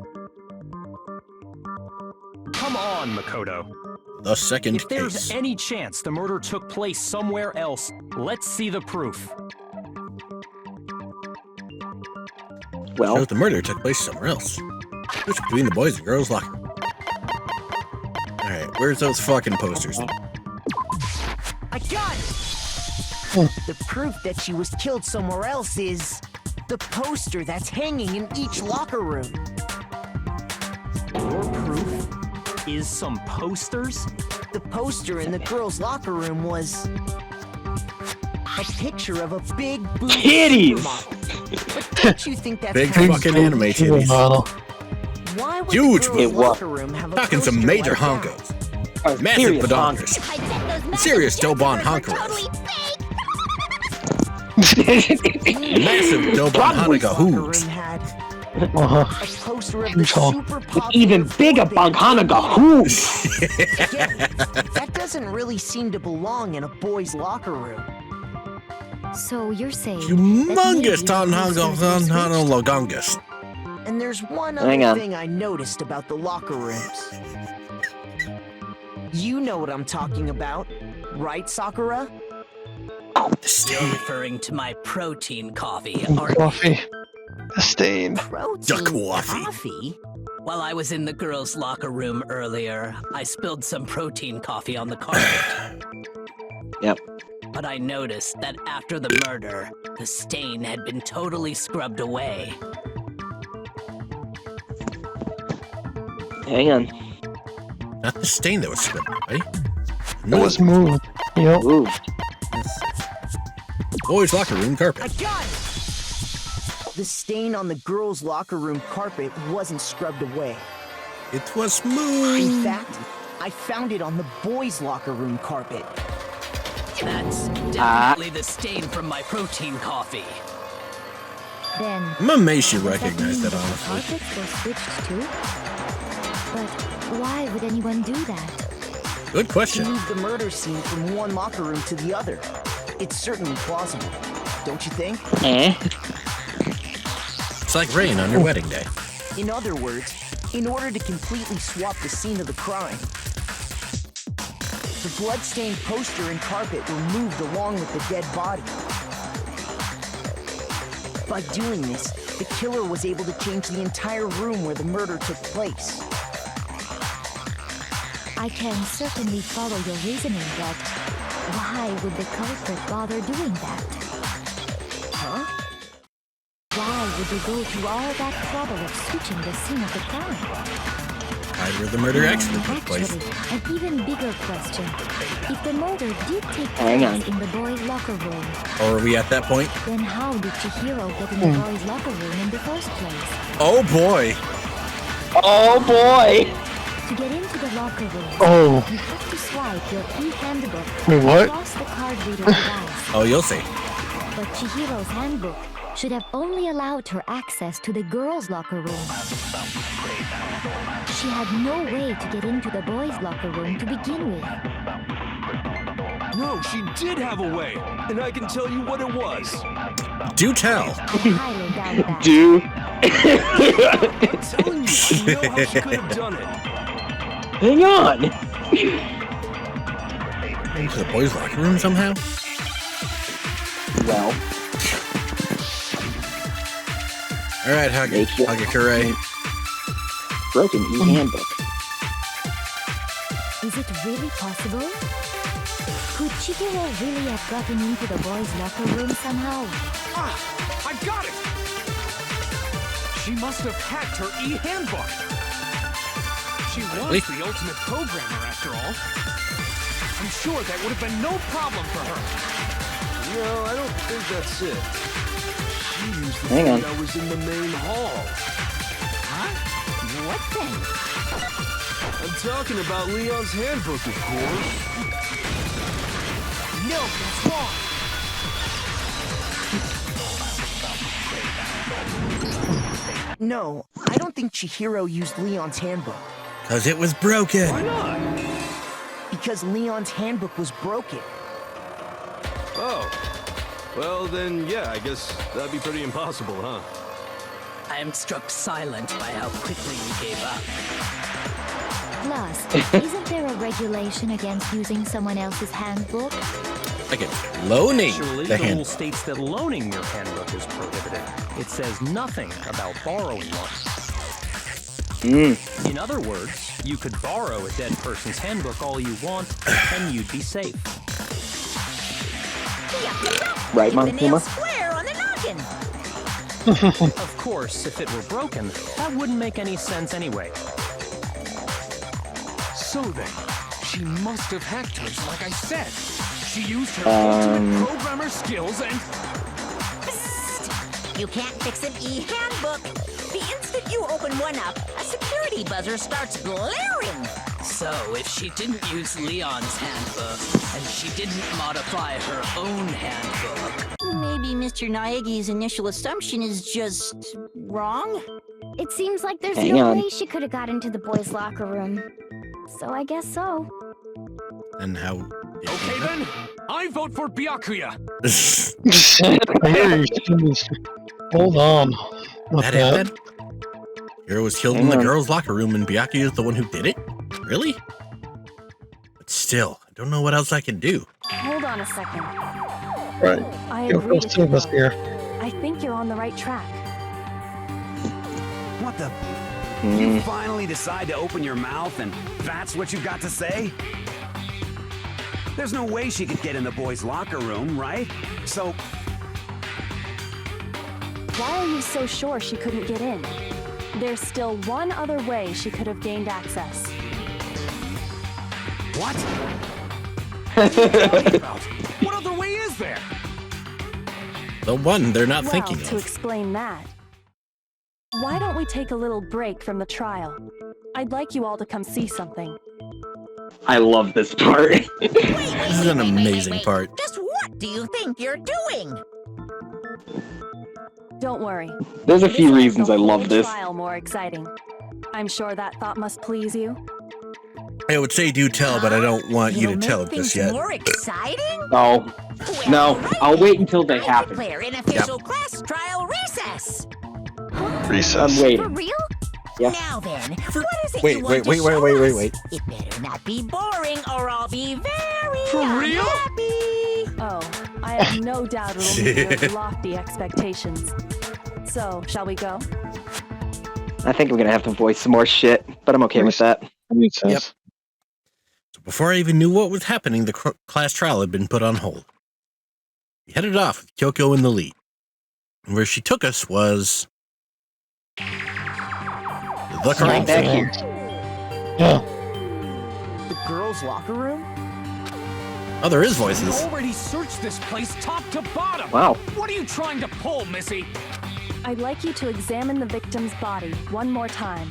Come on, Makoto. The second If there's case. any chance the murder took place somewhere else, let's see the proof. Well, Shows the murder took place somewhere else. Switch between the boys and girls' locker. Alright, where's those fucking posters? I got it! The proof that she was killed somewhere else is the poster that's hanging in each locker room. Your proof is some posters? The poster in the girls' locker room was a picture of a big booty Titties! supermodel. But don't you think that's Big kind of fucking anime titties. Model. Why would Huge the booty. girls' locker room have a Talking some poster major like that? honkos. Massive serious badonkers. Serious Dobon honkeros. Massive Dobon Hanukkah Locker room hooves. had Uh-huh. a poster of the Huge hole. super popular even bigger boy band. Banghanaga hooves! Again, that doesn't really seem to belong in a boy's locker room. So you're saying Humongous that maybe the posters were switched? Tanhangalongus. And there's one Hang other on. thing I noticed about the locker rooms. You know what I'm talking about, right, Sakura? You're referring to my protein coffee, aren't Coffee. The stain. Protein coffee? While I was in the girls' locker room earlier, I spilled some protein coffee on the carpet. Yep. But I noticed that after the murder, the stain had been totally scrubbed away. Hang on. Not the stain that was scrubbed away. It was moved. Yep. Moved. Boys' locker room I carpet. got it! The stain on the girls' locker room carpet wasn't scrubbed away. It was moved. In fact, I found it on the boys' locker room carpet. That's definitely the stain from my protein coffee. Then, I'm amazed you does that recognize mean that, the honestly. carpets were switched too? But why would anyone do that? Good question. Move the murder scene from one locker room to the other. It's certainly plausible, don't you think? It's like rain on your wedding day. In other words, in order to completely swap the scene of the crime, the bloodstained poster and carpet were moved along with the dead body. By doing this, the killer was able to change the entire room where the murder took place. I can certainly follow your reasoning, but why would the culprit bother doing that? Huh? Why would they go through all that trouble of switching the scene of the crime? Right where the murder actually took place. Actually, an even bigger question. If the murder did take Hang on. place in the boys' locker room, Or are we at that point? then how did Chihiro get in the boys' locker room in the first place? Oh boy. Oh boy! To get into the locker room, Oh. you have to swipe your e-handbook Wait, what? across the card reader device. Oh, you'll see. But Chihiro's handbook should have only allowed her access to the girls' locker room. She had no way to get into the boys' locker room to begin with. No, she did have a way, and I can tell you what it was. Do tell. I highly doubt that. Do. I'm telling you, I know how she could have done it. Hang on. Into the boys' locker room somehow? Well, Alright, Hagakure. broken e-handbook. Is it really possible? Could Chihiro really have gotten into the boys' locker room somehow? Ah, I got it! She must have hacked her e-handbook. She was the ultimate programmer, after all. I'm sure that would have been no problem for her. No, I don't think that's it. She used the Hang on. thing that was in the main hall. Huh? What thing? I'm talking about Leon's handbook, of course. No, that's wrong. No, I don't think Chihiro used Leon's handbook. Because it was broken. Why not? Because Leon's handbook was broken. Oh. Well, then, yeah, I guess that'd be pretty impossible, huh? I am struck silent by how quickly you gave up. Plus, isn't there a regulation against using someone else's handbook? Again, loaning Actually, the the rule handbook. states that loaning your handbook is prohibited. It says nothing about borrowing one. In other words, you could borrow a dead person's handbook all you want, and you'd be safe. Right, Keep the nail Montezuma? square on the noggin. Of course, if it were broken, that wouldn't make any sense anyway. So then, she must have hacked hers, like I said. She used her ultimate programmer skills and... Psst. You can't fix an e-handbook. The instant you open one up, a security buzzer starts blaring. So, if she didn't use Leon's handbook, and she didn't modify her own handbook, Maybe Mr. Naegi's initial assumption is just wrong? It seems like there's Hang no on. way she could have got into the boys' locker room. So I guess so. And how... Okay then, I vote for Byakuya. Hey, jeez. Hold on. With That that. ended? Hiro was killed in the girls' locker room and Byakuya is the one who did it? Really? But still, I don't know what else I can do. Hold on a second. Right. I You'll agree go with you, save us though. here. I think you're on the right track. What the? You finally decide to open your mouth and that's what you got to say? There's no way she could get in the boys' locker room, right? So... Why are you so sure she couldn't get in? There's still one other way she could have gained access. What? What are you talking about? What other way is there? The one they're not Well, thinking to of. explain that, why don't we take a little break from the trial? I'd like you all to come see something. I love this part. This is an amazing part. Just what do you think you're doing? Don't worry. There's a This few makes reasons the I love whole this. trial more exciting. I'm sure that thought must please you. I would say do tell, but I don't want you to tell it just yet. More exciting? No. No, I'll wait until they happen. Declare an official class trial recess. Recess. I'm waiting. For real? Yeah. Now then, what is it Wait, you want wait, to wait, show wait, wait, us? wait. It better not be boring, or I'll be very For real? unhappy. Oh, I have no doubt it'll meet your lofty expectations. So, shall we go? I think I'm gonna have to voice some more shit, but I'm okay with that. That makes sense. Yep. So before I even knew what was happening, the class trial had been put on hold. We headed off with Kyoko in the lead. And where she took us was... the Right crime back scene. here. Yeah. The girls' locker room? Oh, there is We voices. already searched this place top to bottom. Wow. What are you trying to pull, Missy? I'd like you to examine the victim's body one more time.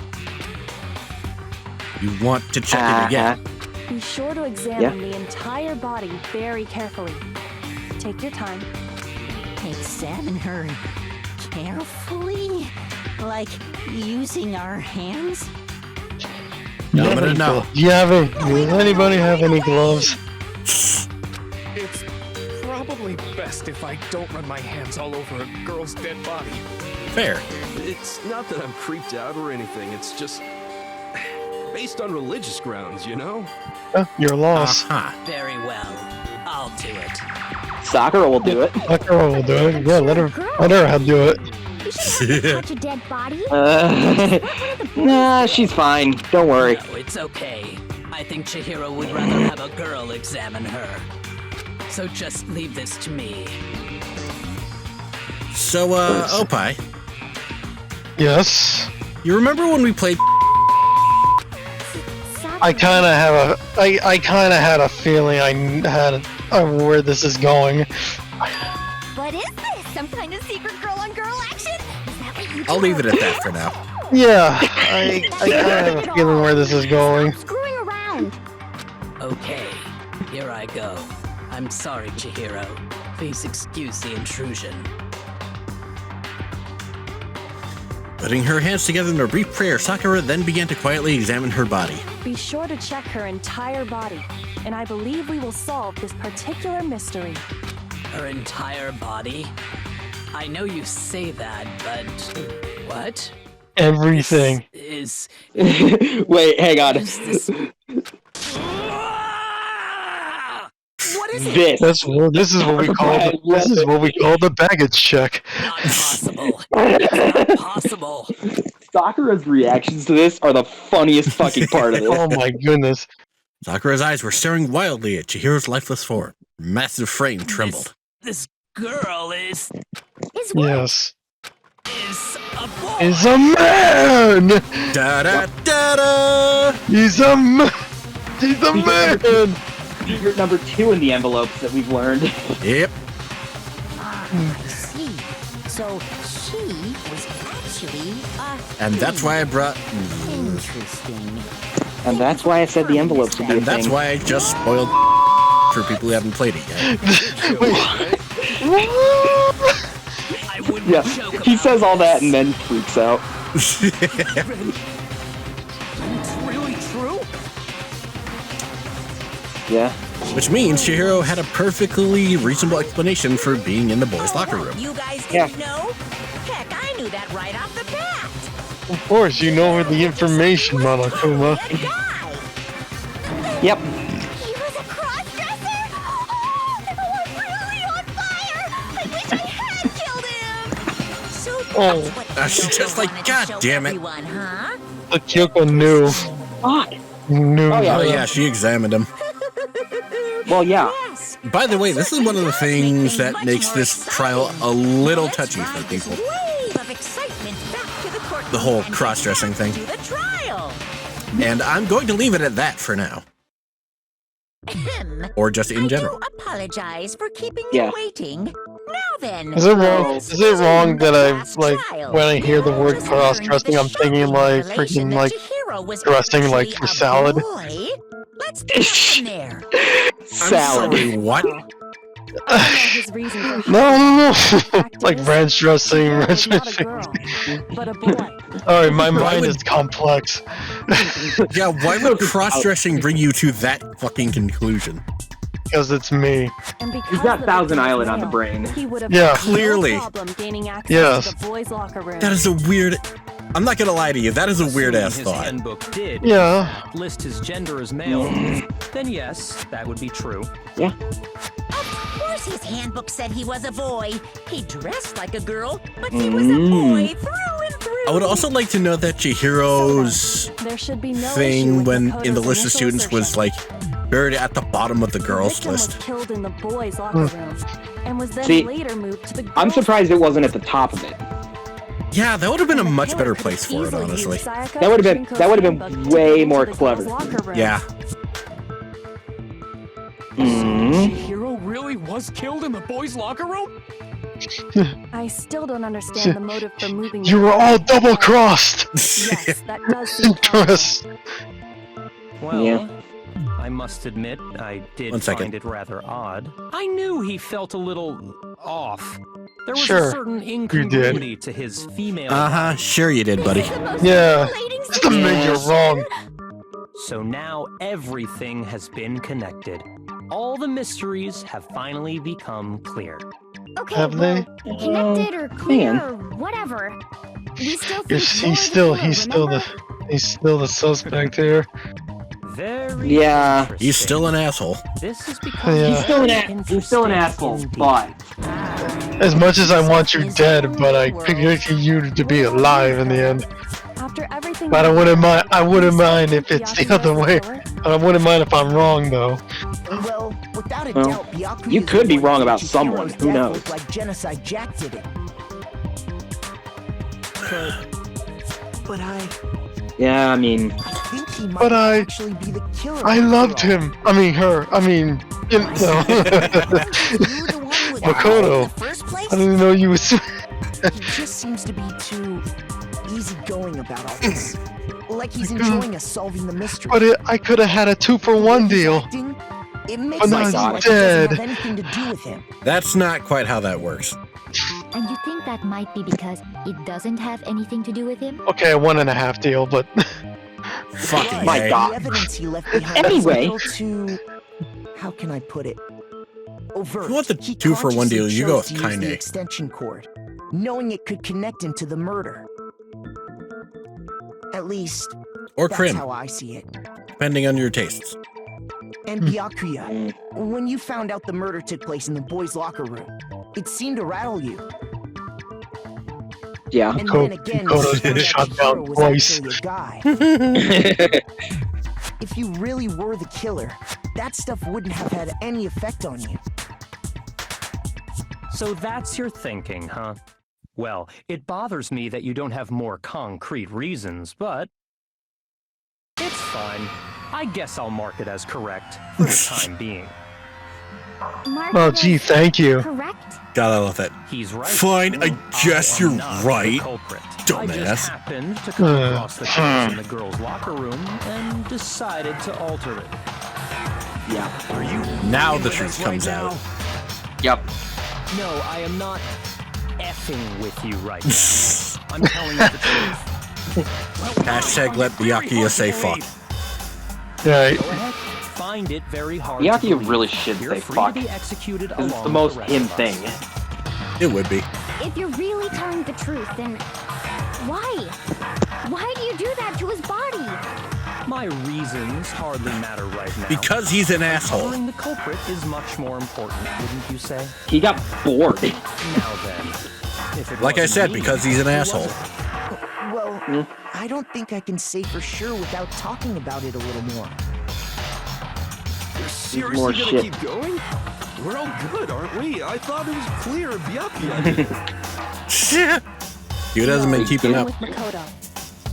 You want to check it again. Be sure to examine the entire body very carefully. Take your time. Examine her carefully? Like using our hands? No, I'm gonna know. Do you have any? Does anybody have any gloves? It's probably best if I don't run my hands all over a girl's dead body. Fair. It's not that I'm creeped out or anything, it's just based on religious grounds, you know? You're lost. Very well. I'll do it. Sakura will do it. Sakura will do it. Yeah, let her do it. You shouldn't have to touch a dead body. Nah, she's fine. Don't worry. No, it's okay. I think Chihiro would rather have a girl examine her. So just leave this to me. So, Opie. Yes. You remember when we played... I kind of had a feeling I had where this is going. What is this? Some kind of secret girl-on-girl action? Is that what you I'll do? leave it at that for now. Yeah, I kind of have a feeling where this is going. Screwing around. Okay, here I go. I'm sorry, Chihiro. Please excuse the intrusion. Putting her hands together in a brief prayer, Sakura then began to quietly examine her body. Be sure to check her entire body, and I believe we will solve this particular mystery. Her entire body? I know you say that, but... what? Everything. Is... Wait, hang on. Is this... What is it? This is what we call the baggage check. Not possible. It's not possible. Sakura's reactions to this are the funniest fucking part of this. Oh my goodness. Sakura's eyes were staring wildly at Chihiro's lifeless form. Her massive frame trembled. This girl is Yes. a boy. He's a man! Da da da da! He's a man! He's a man! Secret number 2 in the envelopes that we've learned. Yep. I see. So she was actually And that's why I brought... interesting. And that's why I said the envelopes would be a And that's thing. why I just spoiled for people who haven't played it yet. I wouldn't Yeah, joke he about says all that this. and then freaks out. It's really true? Yeah. Which means Chihiro had a perfectly reasonable explanation for being in the boys' locker room. You guys didn't know? Heck, I knew that right off the bat. Of course, you know where the information, Monokuma. Yep. He was a cross-dresser? Oh, we're really on fire! I wish I had killed him! So Oh. She's just like, God damn it. everyone, huh? The Kyoko knew. Fuck. Knew. Oh, yeah. Oh yeah, she examined him. Well, yeah. By the way, this is one of the things that makes this trial a little touchy for people. Wave of excitement back to the court. The whole cross-dressing thing. To the trial. And I'm going to leave it at that for now. Or just in general. Apologize for keeping Yeah. you waiting. Now then. Is it wrong? Is it wrong that I like when I hear the word cross-dressing, I'm thinking like freaking like dressing like for salad? Let's get from there. Salad. Sorry, what? His reason for No. Like ranch dressing, ranch not a dressing. girl, but a boy. Alright, my mind is complex. Yeah, why would cross-dressing bring you to that fucking conclusion? Because it's me. And because He's got the Thousand victim Island was on the male, brain. He would have Yeah. no Clearly. problem gaining access Yes. to the boys' locker room. That is a weird... I'm not gonna lie to you, that is a weird-ass His thought. handbook did Yeah. list his gender as male, then yes, that would be true. Yeah. Of course his handbook said he was a boy. He dressed like a girl, but he was a boy through and through. I would also like to note that Chihiro's There should be no issue thing with when Makoto's in the list of initial students was assertion. like buried at the bottom of the The girls victim list. was killed in the boys' locker room and was then See, later moved to the girls' I'm surprised it wasn't at the top of it. Yeah, that would have been a much better Killer could place for it, easily honestly. use Sayaka That would have and been Shinko's way handbook to more get into the girls' clever. locker room. Yeah. Chihiro really was killed in the boys' locker room? I still don't understand the motive for moving. You were all double-crossed! Yes, that does seem Chris. Well, Yeah. I must admit, I did One second. find it rather odd. I knew he felt a little off. There was Sure, a certain did. incongruity to his female. Uh-huh, sure you did, buddy. Yeah. Just to make you wrong. So now everything has been connected. All the mysteries have finally become clear. Okay, Have they? well, connected or clear man. or whatever. We still think He's you're still the killer, he's still the suspect here. Very Yeah. He's still an asshole. This is becoming Yeah. He's still an asshole, but As much as I want you dead, but I picked you to be alive in the end. After everything. But I wouldn't mind if it's the other way. I wouldn't mind if I'm wrong though. Well, without a Well, doubt, Byakuya you could be is the one wrong who about made someone, Chihiro's who death knows? look like Genocide Jack did it. But yeah, I mean, I think he might But I- actually be the killer. I after loved all. him. I mean her. I mean, you know. Makoto. I didn't know you was. He just seems to be too easygoing about all this. Like he's enjoying us solving the mystery. But I could have had a 2-for-1 deal. Acting, it makes But it now seem he's like it doesn't dead. have anything to do with him. That's not quite how that works. And you think that might be because it doesn't have anything to do with him? Okay, a 1.5 deal, but Fucking My A. God. The evidence he left behind Anyway. is a little too, how can I put it? Overt. If you want the He 2-for-1 deal, consciously you go chose with to use the Kaine. extension cord, knowing it could connect him to the murder. At least, Or that's Krim, how I see it. depending on your tastes. And Byakuya, when you found out the murder took place in the boys' locker room, it seemed to rattle you. yeah. And then again, Makoto's you been found shot out down Chihiro was twice. actually a guy. If you really were the killer, that stuff wouldn't have had any effect on you. So that's your thinking, huh? Well, it bothers me that you don't have more concrete reasons, but it's fine. I guess I'll mark it as correct for the time being. Mark oh was gee, thank you. correct? God, I love that. He's right. Fine, I guess am you're not the right, culprit. I dumbass. just happened to come across the case in the girls' locker room and decided to alter it. Yeah. Now the truth comes out. Yep. No, I am not effing with you right now. I'm telling you the truth. Hashtag let Byakuya say fuck. Yeah, Go ahead. Find it very hard. to Byakuya believe. really should You're say free fuck. to be executed It's along the most with him rest of us. thing. It would be. If you're really telling the truth, then why? Why do you do that to his body? My reasons hardly matter right now. Because he's an asshole. Uncovering the culprit is much more important, wouldn't you say? He got bored. Now then, if it Like I wasn't said, me, because he's an who asshole. was it? Well, I don't think I can say for sure without talking about it a little more. You're seriously more gonna shit. keep going? We're all good, aren't we? I thought it was clear. Byakuya. You hasn't been keeping Begin up. with Makoto.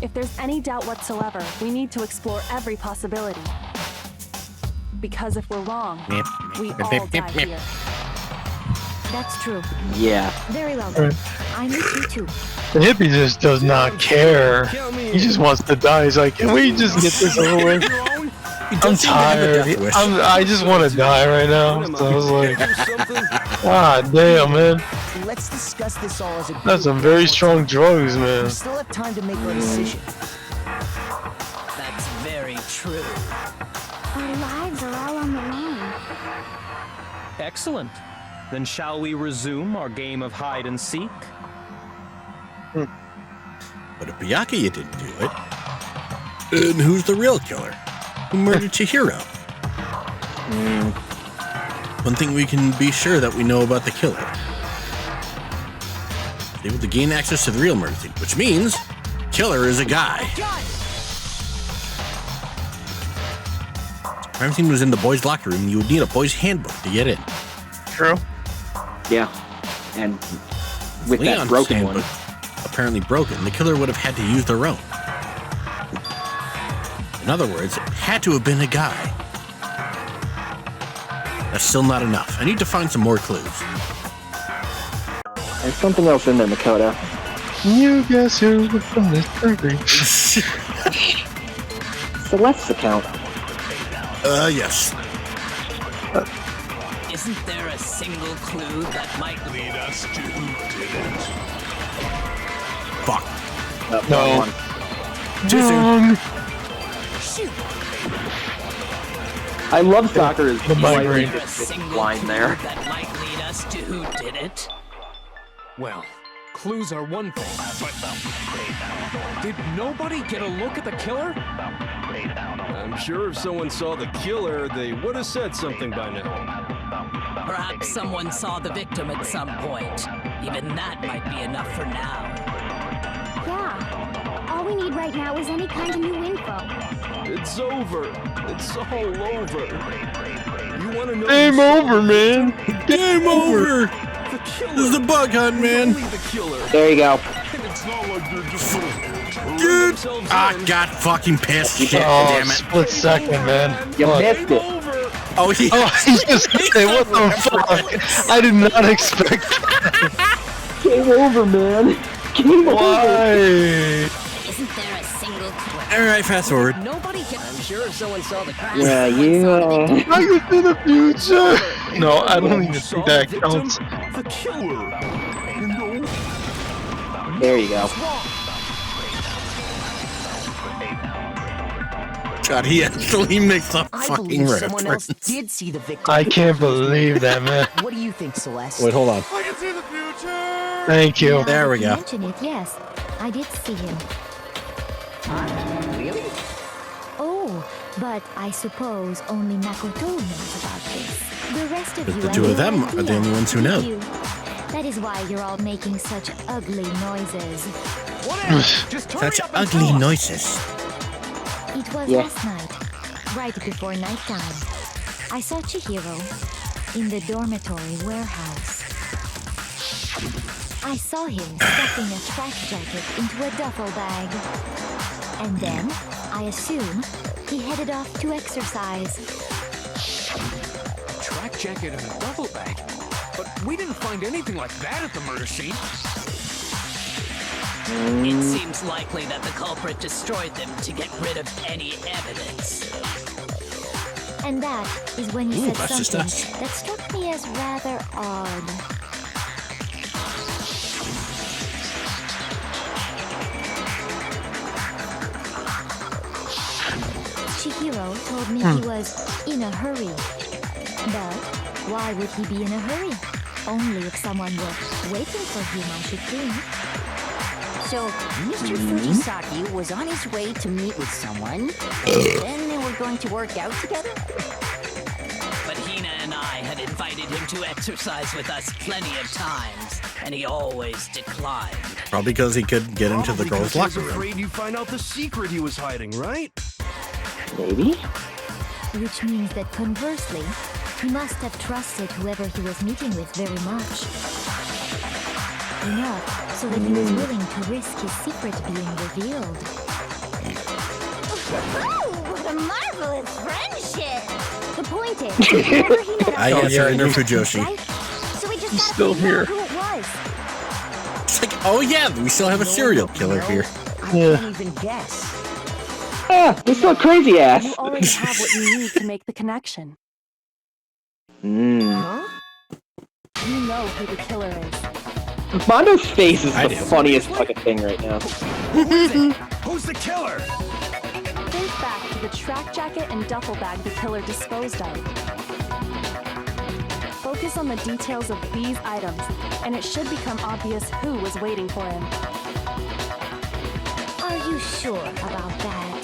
If there's any doubt whatsoever, we need to explore every possibility. Because if we're wrong, we all die here. That's true. Yeah. Very well then. I'm with you too. The hippie just does not care. He just wants to die. He's like, can we just get this over with? I'm tired. I just want to die right now. So I was like, ah, damn, man. Let's discuss this all as a group. That's some very strong drugs, man. We still have time to make our decision. That's very true. Our lives are all on the line. Excellent. Then shall we resume our game of hide and seek? But if Byakuya didn't do it, then who's the real killer? Who murdered Chihiro? One thing we can be sure that we know about the killer. Able to gain access to the real murder scene, which means killer is a guy. If crime scene was in the boys' locker room, you would need a boys' handbook to get in. True. Yeah. And with that Leon's broken handbook, one. apparently broken, the killer would have had to use their own. In other words, it had to have been a guy. That's still not enough. I need to find some more clues. There's something else in there, Makoto. You guess who from this country? Celeste's account. Yes. Isn't there a single clue that might lead us to who did it? Fuck. No. Too soon. Shoot! I love Sakura's The migraine. Is there a single line clue there. that might lead us to who did it? Well, clues are one thing, but did nobody get a look at the killer? I'm sure if someone saw the killer, they would have said something by now. Perhaps someone saw the victim at some point. Even that might be enough for now. Yeah. All we need right now is any kind of new info. It's over. It's all over. You want to know? Game over, man. Game over. The killer. This is the bug hunt, man. Only the killer. There you go. And it's not like they're just gonna Dude. themselves Ah, in. got fucking pissed. Shit, Oh, damn it. split second, man. You Look. missed it. Oh, he. Oh, he just said, what the fuck? I did not expect that. Game over, man. Game over. Why? Isn't there a single clue? All right, fast forward. Nobody can. I'm sure if someone saw the crime. Yeah, you, I can see the future. No, I don't even think that counts. The killer. You know? There you go. God, he actually makes a I fucking believe someone else reference. did see the victim. I can't believe that, man. What do you think, Celeste? Wait, hold on. I can see the future. Thank you. There we You go. mention it, yes. I did see him. Really? Oh, but I suppose only Makoto knows about this. The rest of But you the have two of no them are the idea. only ones who know. You. That is why you're all making such ugly noises. Just hurry Such up and ugly tell us. noises. It was Yeah. last night, right before nighttime. I saw Chihiro in the dormitory warehouse. I saw him stuffing a track jacket into a duffel bag. And then, I assume, he headed off to exercise. A track jacket and a duffel bag. But we didn't find anything like that at the murder scene. It seems likely that the culprit destroyed them to get rid of any evidence. And that is when he Ooh, said that's just something us. that struck me as rather odd. Chihiro told me he was in a hurry. But why would he be in a hurry? Only if someone were waiting for him, I should think. So, Mr. Fujisaki was on his way to meet with someone, and then they were going to work out together? But Hina and I had invited him to exercise with us plenty of times, and he always declined. Probably because he couldn't get into the girls' He was locker room. afraid you'd find out the secret he was hiding, right? Maybe? Which means that conversely, he must have trusted whoever he was meeting with very much. Enough so that he was willing to risk his secret being revealed. Oh, what a marvelous friendship! The point is, whoever he met I guess you're inner Fujoshi. right? So we just He's gotta still figure here. out who it was. It's like, oh yeah, we still have a serial killer here. I can't even guess. Ah, this little crazy ass. You already have what you need to make the connection. Huh? You know who the killer is. Mondo's face is I the do. funniest fucking thing right now. Who's the killer? Think back to the track jacket and duffel bag the killer disposed of. Focus on the details of these items, and it should become obvious who was waiting for him. Are you sure about that?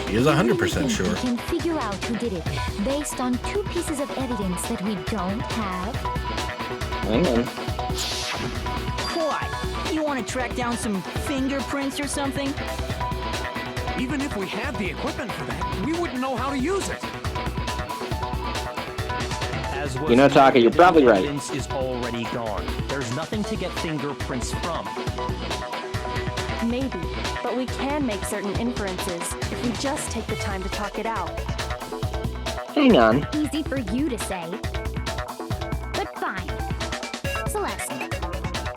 He is 100% We sure. can figure out who did it based on two pieces of evidence that we don't have. Hang on. What? You want to track down some fingerprints or something? Even if we had the equipment for that, we wouldn't know how to use it. As was You know, Taka, you're probably right. evidence is already gone. There's nothing to get fingerprints from. Maybe, but we can make certain inferences if we just take the time to talk it out. Hang on. Easy for you to say. But fine. Celeste,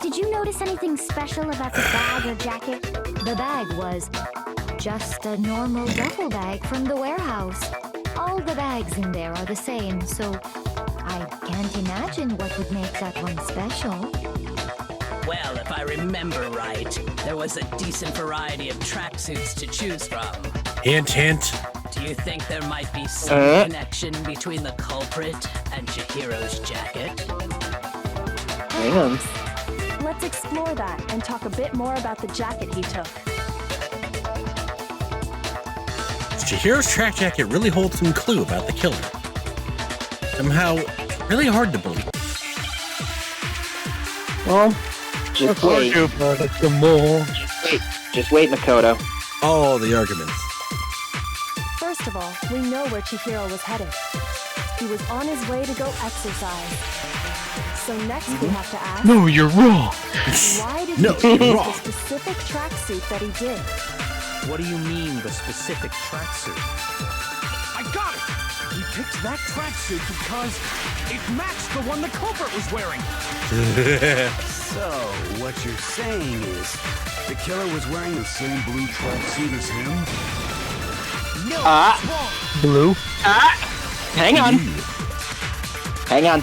did you notice anything special about the bag or jacket? The bag was just a normal duffel bag from the warehouse. All the bags in there are the same, so I can't imagine what would make that one special. Well, if I remember right, there was a decent variety of tracksuits to choose from. Hint, hint. Do you think there might be some connection between the culprit and Chihiro's jacket? Hang on. Let's explore that and talk a bit more about the jacket he took. Chihiro's track jacket really holds some clue about the killer. Somehow, really hard to believe. Well, just wait. Just wait, Makoto. Oh, the arguments. First of all, we know where Chihiro was headed. He was on his way to go exercise. So next we have to ask... No, you're wrong. Why did No, he choose you're the wrong. specific tracksuit that he did? What do you mean, the specific tracksuit? I got it! He picked that tracksuit because it matched the one the culprit was wearing. So, what you're saying is, the killer was wearing the same blue tracksuit as him? No, Ah. it's wrong. Blue. Hang on. Hang on.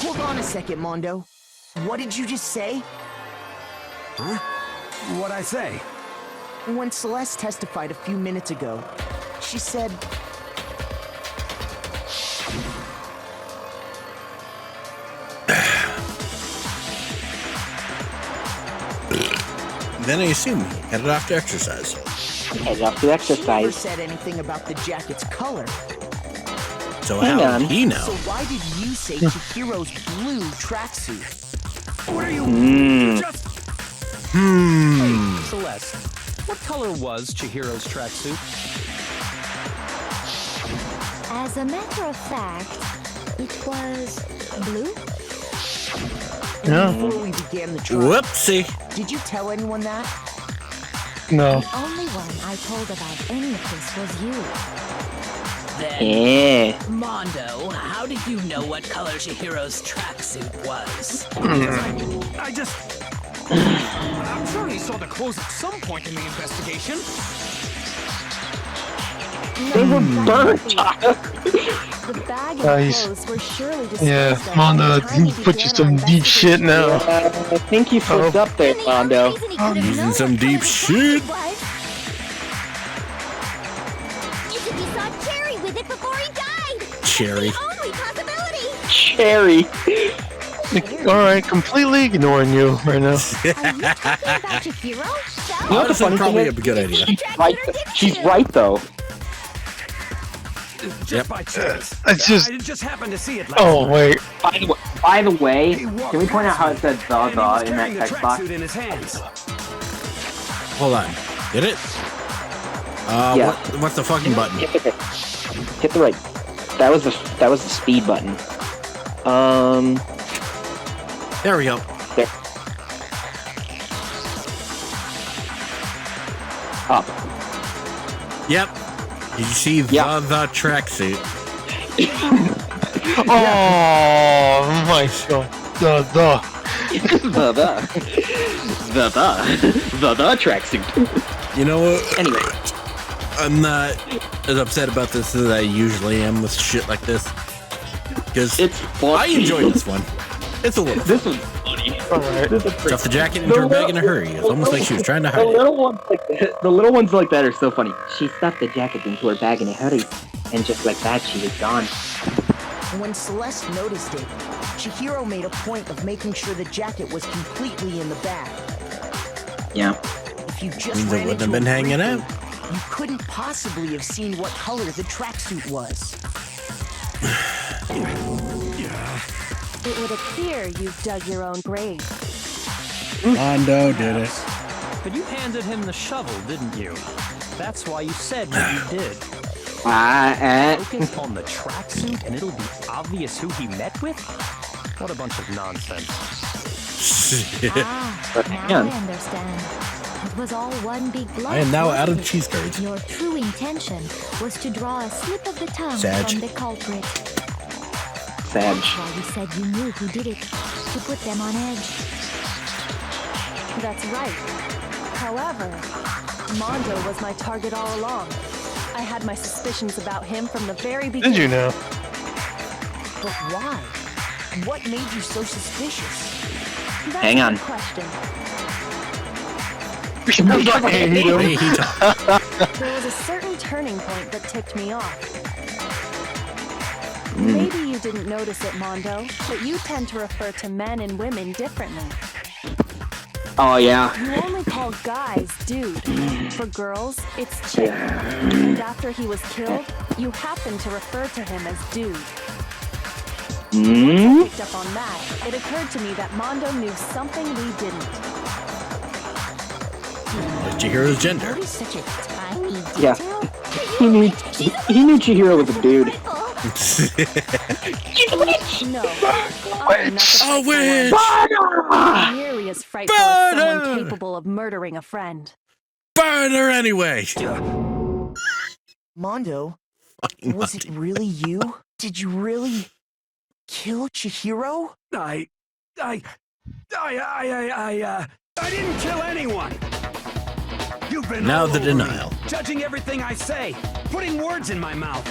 Hold on a second, Mondo. What did you just say? Huh? What'd I say? When Celeste testified a few minutes ago, she said... Then I assume he headed off to exercise. Headed off to She never exercise. said anything about the jacket's color. So Hang how on. did he know? So why did you say Chihiro's blue tracksuit? What are you... Just... Celeste, what color was Chihiro's tracksuit? As a matter of fact, it was blue. Yeah. Before we began the trial, Whoopsie. did you tell anyone that? No. The only one I told about any of this was you. Then, Yeah. Mondo, how did you know what color Chihiro's tracksuit was? I just... I'm sure he saw the clothes at some point in the investigation. They were burnt. The bag and Nice. clothes were surely disposed Yeah, of Mondo, by the time we put you began some our deep shit now. I think you slipped up there, Mondo. Using some deep shit. You could be saw Cherry with it before he died. Cherry. Only possibility. Cherry. Alright, completely ignoring you right now. Honestly, probably a good idea. She's right though. Just by chance. It's just. I just happened to see it last Oh, night. wait. By the way, can we point out how it said the in that text box? In his hands. Hold on. Did it? Yeah. What's the fucking button? Hit the right. That was the speed button. There we go. There. Up. Yep. Did you see the tracksuit? Oh my god. The tracksuit. You know what? Anyway. I'm not as upset about this as I usually am with shit like this. Because I enjoyed this one. It's a little. This one's funny. Stuffed the jacket into her bag in a hurry. It's almost like she was trying to hide it. The little ones like that are so funny. She stuffed the jacket into her bag in a hurry, and just like that, she was gone. When Celeste noticed it, Chihiro made a point of making sure the jacket was completely in the bag. Yeah. If you just Means it ran wouldn't into have been a hanging briefing, out. you couldn't possibly have seen what color the tracksuit was. It would appear you've dug your own grave. Mondo did it. But you handed him the shovel, didn't you? That's why you said what you did. Focus on the tracksuit and it'll be obvious who he met with? What a bunch of nonsense. Now I understand. It was all one big bluff. I am now out of wasn't it? cheese curds. Your true intention was to draw a slip of the tongue Sag. from the culprit. Sag. That's why you said you knew who did it, to put them on edge. That's right. However, Mondo was my target all along. I had my suspicions about him from the very beginning. Did you know? But why? What made you so suspicious? That's Hang on. a good question. There was a certain turning point that tipped me off. Maybe you didn't notice it, Mondo, but you tend to refer to men and women differently. Oh yeah. You only call guys dude. For girls, it's chick. And after he was killed, you happen to refer to him as dude. Once I picked up on that, it occurred to me that Mondo knew something we didn't. Chihiro's gender. What is such a tiny detail? Yeah. He knew Chihiro was a dude. No, I'm not the Oh, witch! not nearly as frightful as someone capable of murdering a friend. Burn her anyway! Mondo, was it really you? Did you really kill Chihiro? I didn't kill anyone. You've been Now all the over denial. me, judging everything I say, putting words in my mouth.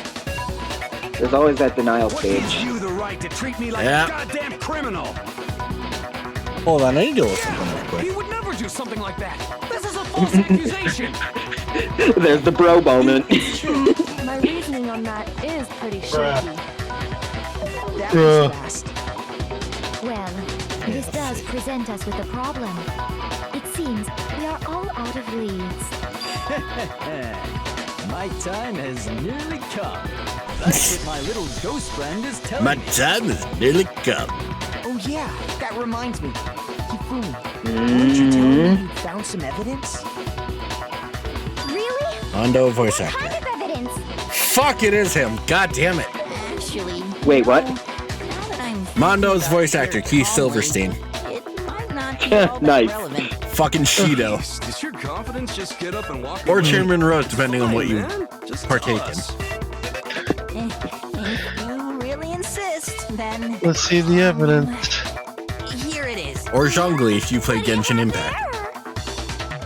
There's always that denial What stage. gives you the right to treat me like Yeah. a goddamn criminal? Hold on, I need to do something real He quick. would never do something like that. This is a false accusation. There's the bro moment. My reasoning on that is pretty shaky. That was fast. Well, this does present us with a problem. It seems we are all out of leads. My time has nearly come. That's what my little ghost friend is telling My me. time is nearly come. Oh yeah, that reminds me. Hifumi, weren't you telling me you found some evidence? Really? Mondo voice What actor. kind of evidence? Fuck, it is him. God damn it. Actually, Wait, what? now that I'm Mondo's thinking voice about actor, it Keith calmly, Silverstein. It might not be all that Nice. relevant. Fucking Shido. Does your confidence just get up and walk Or away? Chairman Rose, depending on what Fine, you man. Just partake tell in. us. If you really insist, then Let's see the evidence. here it is. Or Zhongli if you play Genshin Impact.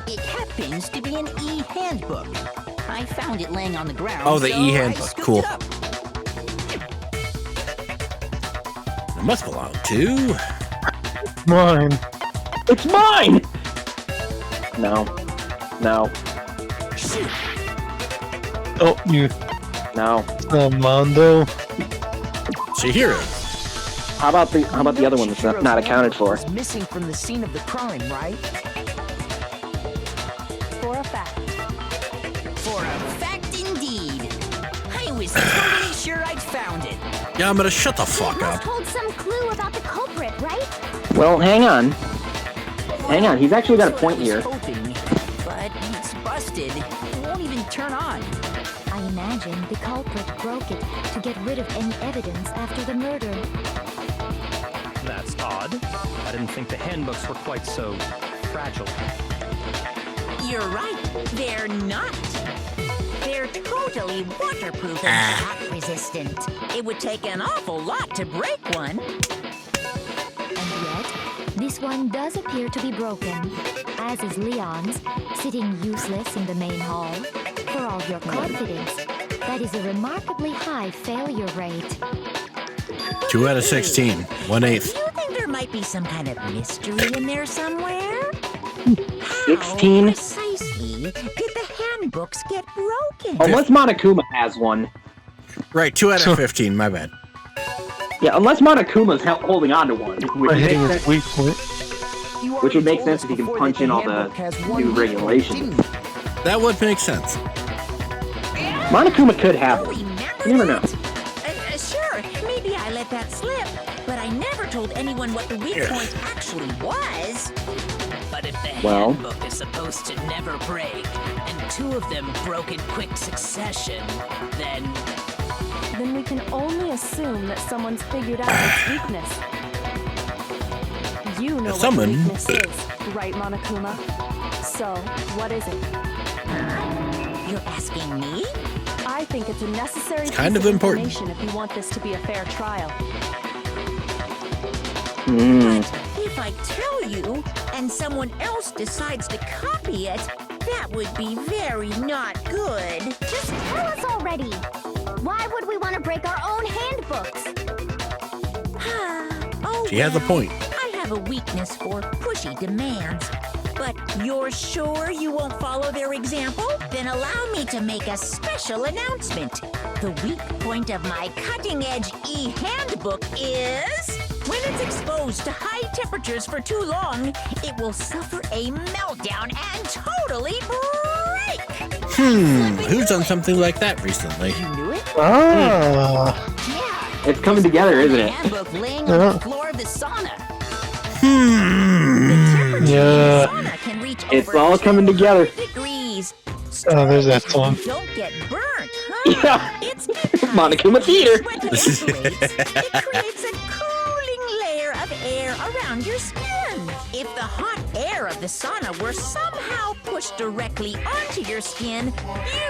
It happens to be an e-handbook. I found it laying on the ground. Oh, the so e-handbook. I scooped Cool. it up. It must belong to... Mine. It's mine! No. No. Oh, you. No. Mondo. Chihiro. How about the other one that's not accounted for? Was missing from the scene of the crime, right? For a fact. For a fact indeed. I was totally sure I'd found it. Yeah, I'm gonna shut the fuck Must up. hold some clue about the culprit, right? Well, hang on. Hang on, he's actually got a point here. Hoping, but it's busted. It won't even turn on. I imagine the culprit broke it to get rid of any evidence after the murder. That's odd. I didn't think the handbooks were quite so fragile. You're right. They're not. They're totally waterproof and shock resistant. It would take an awful lot to break one. And yet, this one does appear to be broken, as is Leon's, sitting useless in the main hall. For all your confidence, that is a remarkably high failure rate. 2 out of 16, 1/8. Do you think there might be some kind of mystery in there somewhere? 16? How precisely did the handbooks get broken? Unless Monokuma has one. Right, 2 out of 15, my bad. Yeah, unless Monokuma's holding on to one. Which would make sense if he can punch in all the new regulations. That would make sense. Monokuma could have one. You never know. Sure, maybe I let that slip, but I never told anyone what the weak point actually was. But if the Well. handbook is supposed to never break, and 2 of them broke in quick succession, then we can only assume that someone's figured out its weakness. You know what the weakness is, right, Monokuma? So, what is it? You're asking me? I think it's a necessary It's kind piece of important. information if you want this to be a fair trial. If I tell you, and someone else decides to copy it, that would be very not good. Just tell us already. Why would we want to break our own handbooks? Oh, She has a point. I have a weakness for pushy demands. But you're sure you won't follow their example? Then allow me to make a special announcement. The weak point of my cutting-edge e-handbook is... when it's exposed to high temperatures for too long, it will suffer a meltdown and totally break! Who's done something like that recently? You knew it? Ah. Yeah. It's coming together, isn't it? Handbook laying on the floor of the sauna. Yeah. Sauna can reach It's over all coming together. degrees. Oh, there's that song. Don't get burnt, huh? Yeah. It's Monokuma Theater. When it evaporates, it creates a cooling layer of air around your skin. If the hot air of the sauna were somehow pushed directly onto your skin,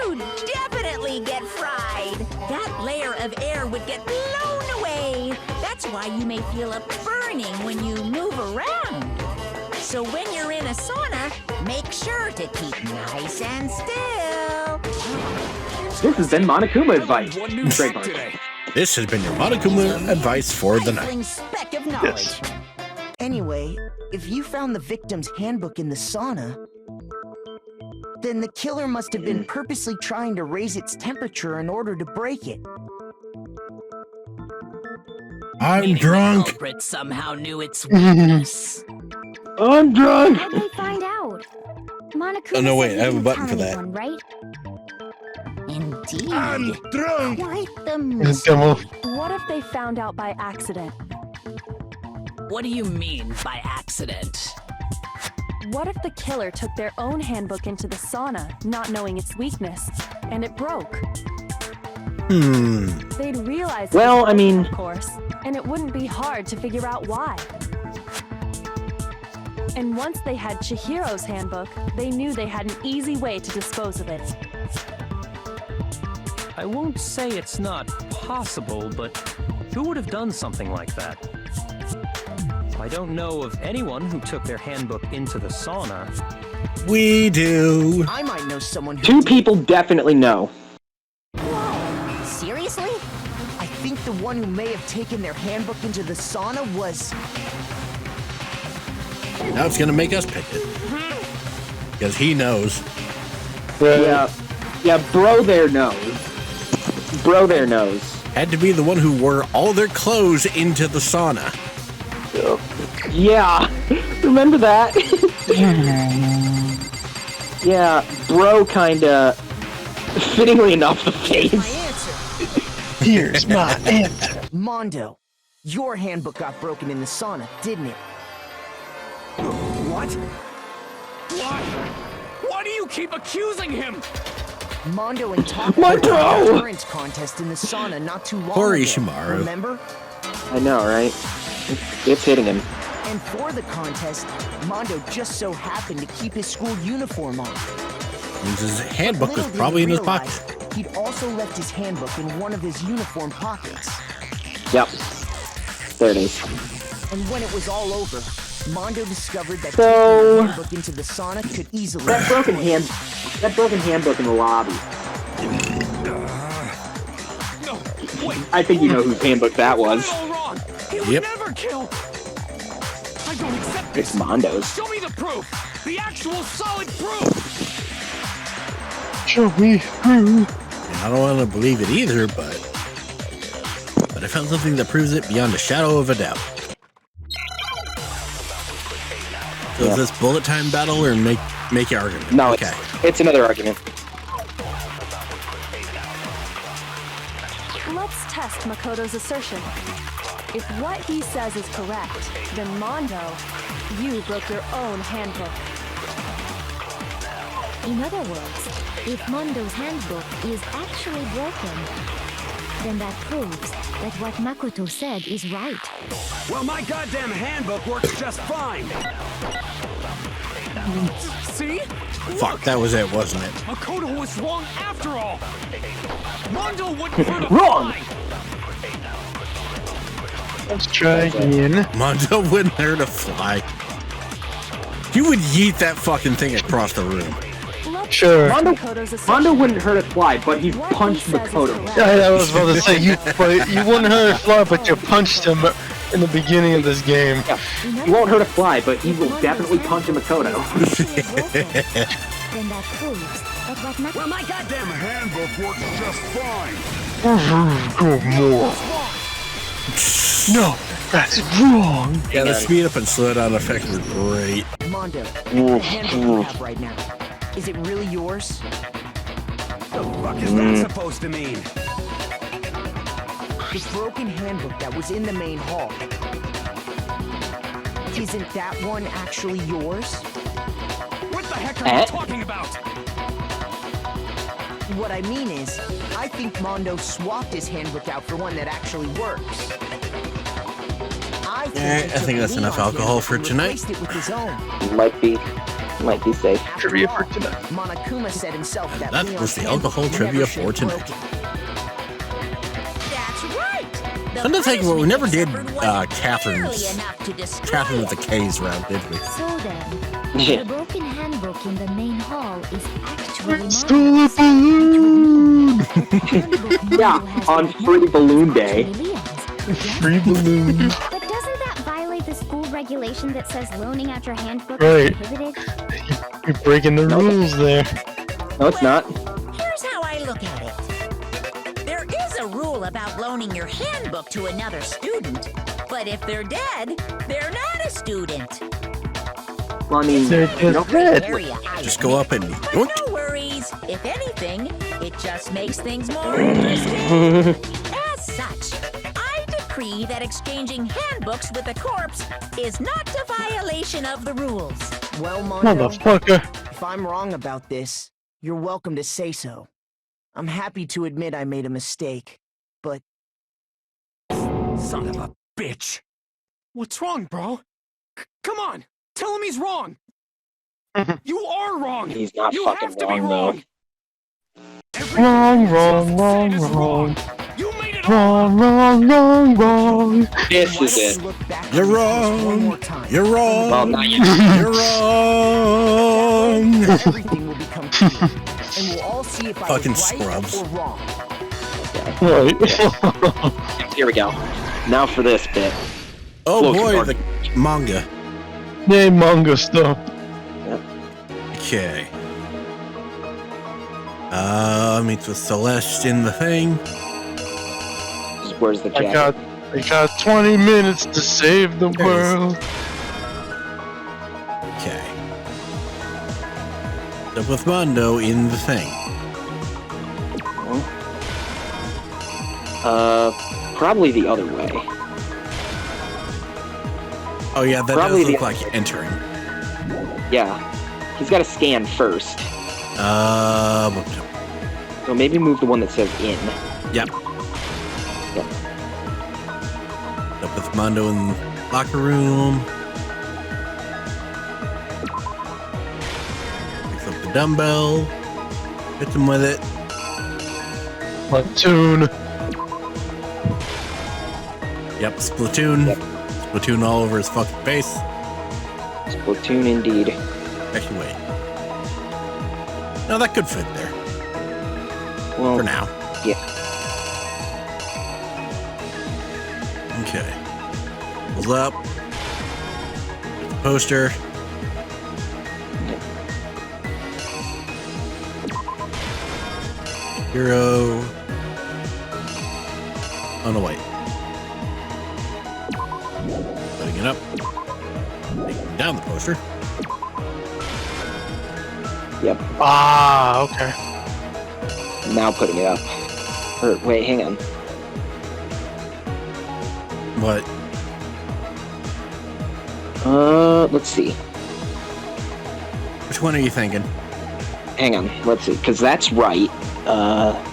you'd definitely get fried. That layer of air would get blown away. That's why you may feel a burning when you move around. So when you're in a sauna, make sure to keep nice and still. This has been Monokuma advice. Trademark. This has been your Monokuma advice for the night. Speck of knowledge. Anyway, if you found the victim's handbook in the sauna, then the killer must have been purposely trying to raise its temperature in order to break it. I'm drunk. The culprit somehow knew its weakness. I'm drunk. How'd they find out? Monokuma Oh, no, wait, said I have a he button didn't for tell that. anyone, right? Indeed. I'm drunk. Quite the Demo. What if they found out by accident? What do you mean by accident? What if the killer took their own handbook into the sauna, not knowing its weakness, and it broke? They'd realize it Well, was I mean- broken, of course, and it wouldn't be hard to figure out why. And once they had Chihiro's handbook, they knew they had an easy way to dispose of it. I won't say it's not possible, but who would have done something like that? I don't know of anyone who took their handbook into the sauna. We do. I might know someone who... 2 people definitely know. Whoa, seriously? I think the one who may have taken their handbook into the sauna was... Now it's gonna make us pick it. Because he knows. Yeah. Yeah, bro there knows. Bro there knows. had to be the one who wore all their clothes into the sauna. Yeah, remember that? Yeah, bro kinda, fittingly enough, the face. Here's my answer. Mondo, your handbook got broken in the sauna, didn't it? What? Why? Why do you keep accusing him? Mondo and Taco Mondo! won the endurance contest in the sauna not too long Poor ago. Ishimaru. Remember? I know, right? It's hitting him. And for the contest, Mondo just so happened to keep his school uniform on. And his handbook was Little did probably he in his realize, pocket. He'd also left his handbook in one of his uniform pockets. Yep. There it is. And when it was all over, Mondo discovered that So- taking the handbook into the sauna could easily... That broken handbook in the lobby. No, wait. I think you know whose handbook that was. You're all wrong. He would Yep. never kill. I don't accept this. It's Mondo's. Show me the proof. The actual solid proof. Show me proof. I don't want to believe it either, but I found something that proves it beyond a shadow of a doubt. So is this bullet time battle or make your argument? No, okay. it's another argument. Let's test Makoto's assertion. If what he says is correct, then Mondo, you broke your own handbook. In other words, if Mondo's handbook is actually broken, then that proves that what Makoto said is right. Well, my goddamn handbook works just fine. See? Fuck, that was it, wasn't it? Makoto was wrong after all. Mondo wouldn't hurt a Wrong. fly. Let's try again. Mondo wouldn't hurt a fly. You would yeet that fucking thing across the room. Let's Sure. test Mondo, Makoto's assertion. Mondo wouldn't hurt a fly, but he What he punched says is Makoto. correct. Yeah, I was about to say you wouldn't hurt a fly, but you punched him in the beginning of this game. Yeah, he won't hurt a fly, but he will definitely punch a Makoto. Then that proves that what Makoto... Well, my goddamn handbook works just fine. Good more. No, that's wrong. Yeah, the speed up and slow down effects were great. Mondo, the handbook you have right now, is it really yours? The fuck is that supposed to mean? The broken handbook that was in the main hall. Isn't that one actually yours? What the heck are you talking about? What I mean is, I think Mondo swapped his handbook out for one that actually works. I think that's enough alcohol for tonight. It with his own. Might be safe. Trivia for tonight. Monokuma said himself that That Leon's was the handbook alcohol never trivia should for have tonight. broken. That's right. I'm not thinking, well, we never did Catherine's. Catherine with the K's round, did we? So then, Yeah. the broken handbook in the main hall is actually Stole a balloon. Yeah, on Free Balloon Day. Free balloon. But doesn't that violate the school regulation that says loaning out your handbook Right. is prohibited? You're breaking the rules there. No, it's not. Here's how I look at it. There is a rule about loaning your handbook to another student, but if they're dead, they're not a student. Well, I mean, They're you know, dead. Area I Just admit. go up and But yoink. no worries. If anything, it just makes things more interesting. As such, I decree that exchanging handbooks with a corpse is not a violation of the rules. Well, Mondo, Motherfucker. if I'm wrong about this, you're welcome to say so. I'm happy to admit I made a mistake, but... Son of a bitch. What's wrong, bro? Come on, tell him he's wrong. You are wrong. He's not you fucking have to be wrong, wrong. Wrong, wrong, wrong, wrong. You made it Wrong, wrong, wrong, wrong. This is it. You're wrong. You're wrong. Well, not yet. You're wrong. Everything will become clear, and we'll all see if I Fucking was right scrubs. or wrong. Right. Here we go. Now for this bit. Oh Floki boy, Park. the manga. Yay, manga stuff. Okay. Meets with Celeste in the thing. Where's the jacket? I got 20 minutes to save the world. Okay. Up with Mondo in the thing. Probably the other way. Oh yeah, that Probably does look the- like entering. Yeah. He's got to scan first. So maybe move the one that says in. Yep. Yep. Up with Mondo in the locker room. Picks up the dumbbell. Hits him with it. Platoon. Yep, Splatoon. Yep. Splatoon all over his fucking face. Splatoon indeed. Actually, wait. No, that could fit there. Well, for now. Yeah. Okay. Pulls up. Get the poster. Hero. Oh no, wait. Putting it up. Taking down the poster. Yep. Ah, okay. Now putting it up. Or wait, hang on. What? Let's see. Which one are you thinking? Hang on, let's see, because that's right.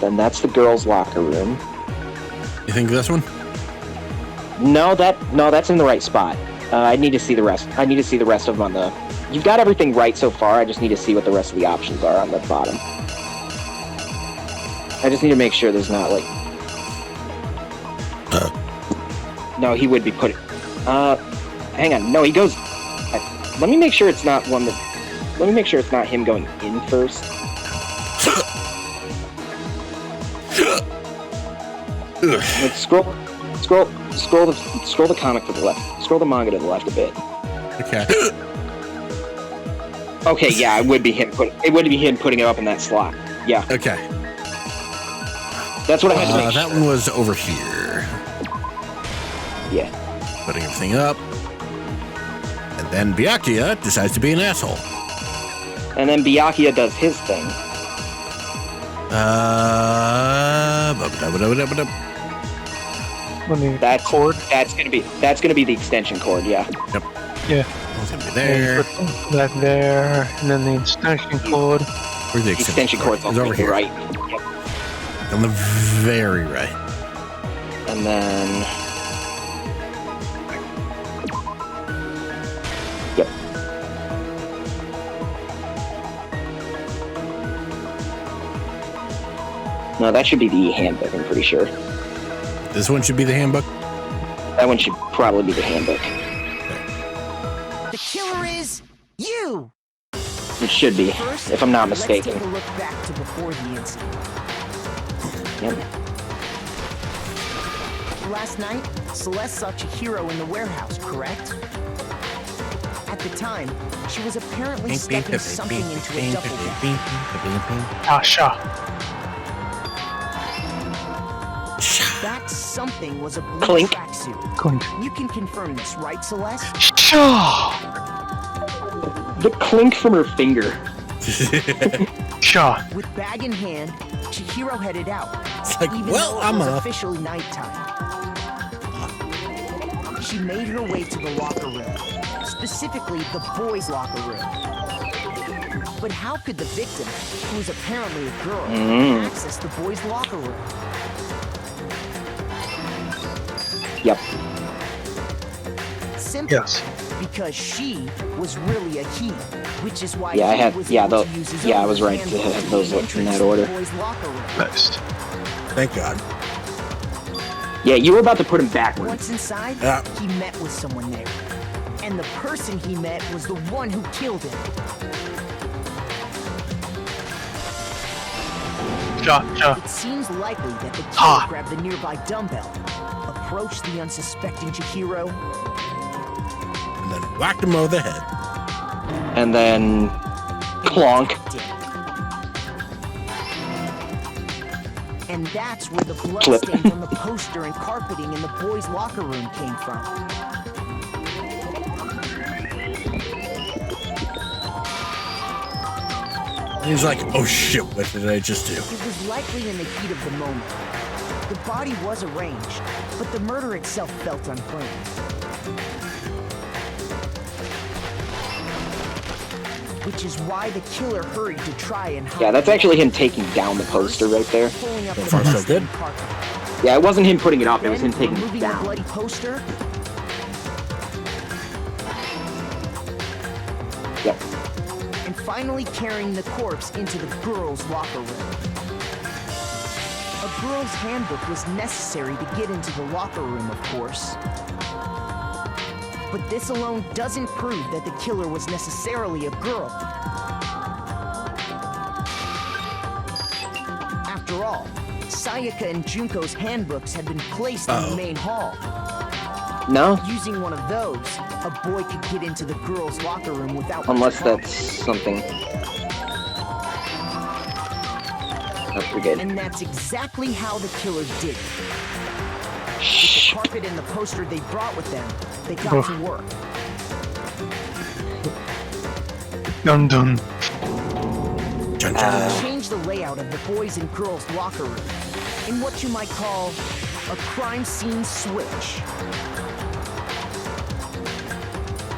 Then that's the girls' locker room. You think this one? No, that's in the right spot. I need to see the rest. I need to see the rest of them on the... You've got everything right so far, I just need to see what the rest of the options are on the bottom. I just need to make sure there's not, like... No, he would be putting... hang on, no, he goes... let me make sure it's not one that... Let me make sure it's not him going in first. Like, scroll the comic to the left. Scroll the manga to the left a bit. Okay. Okay, yeah, it would be him putting it up in that slot. Yeah. Okay. That's what I had to make that sure. one was over here. Yeah. Putting everything up. And then Byakuya decides to be an asshole. And then Byakuya does his thing. That's cord. That's gonna be the extension cord. Yeah. Yep. Yeah. It's gonna be there. Put that there, and then the extension cord. Where's the extension cord? cord's It's over here. Right. Yep. On the very right. And then. Yep. No, that should be the handbook, I'm pretty sure. This one should be the handbook? That one should probably be the handbook. The killer is you! It should be, if I'm not mistaken. Let's take a look back to before the incident. Yep. Last night, Celeste saw Chihiro in the warehouse, correct? At the time, she was apparently stuffing something into a duffel bag. Tasha. That something was a blue Clink. tracksuit. Clink. You can confirm this, right, Celeste? Shaw. The clink from her finger. Shaw. With bag in hand, Chihiro headed out. It's like, even well, though it I'm was off. officially nighttime. She made her way to the locker room, specifically the boys' locker room. But how could the victim, who was apparently a girl, access the boys' locker room? Yep. Simply Yes. because she was really a he, which is why Yeah, I he had. was Yeah, able to use his I own was right to handbook have those gain in entrance that to the order. boys' locker room. Nice. Thank God. Yeah, you were about to put him backwards. Once inside, Yeah. he met with someone there. And the person he met was the one who killed him. Shaw. It seems likely that the killer Ha. grabbed the nearby dumbbell, approached the unsuspecting Chihiro, And then whacked him over the head. And then. Clonk. And that's where the bloodstains on the poster and carpeting in the boys' locker room came from. He's like, oh shit, what did I just do? It was likely in the heat of the moment. The body was arranged, but the murder itself felt unplanned. Which is why the killer hurried to try and hide. Yeah, that's actually him taking down the poster right there. So far, so good. Yeah, it wasn't him putting it up, it was him taking it The down. bloody poster. Yep. And finally carrying the corpse into the girls' locker room. A girl's handbook was necessary to get into the locker room, of course. But this alone doesn't prove that the killer was necessarily a girl. After all, Sayaka and Junko's handbooks had been placed in the main hall. No? Using one of those, a boy could get into the girls' locker room without Unless much trouble. that's something... Oh, we're good. And that's exactly how the killer did it. With the carpet and the poster they brought with them, they got to work. Dun dun. Change the layout of the boys' and girls' locker room in what you might call a crime scene switch.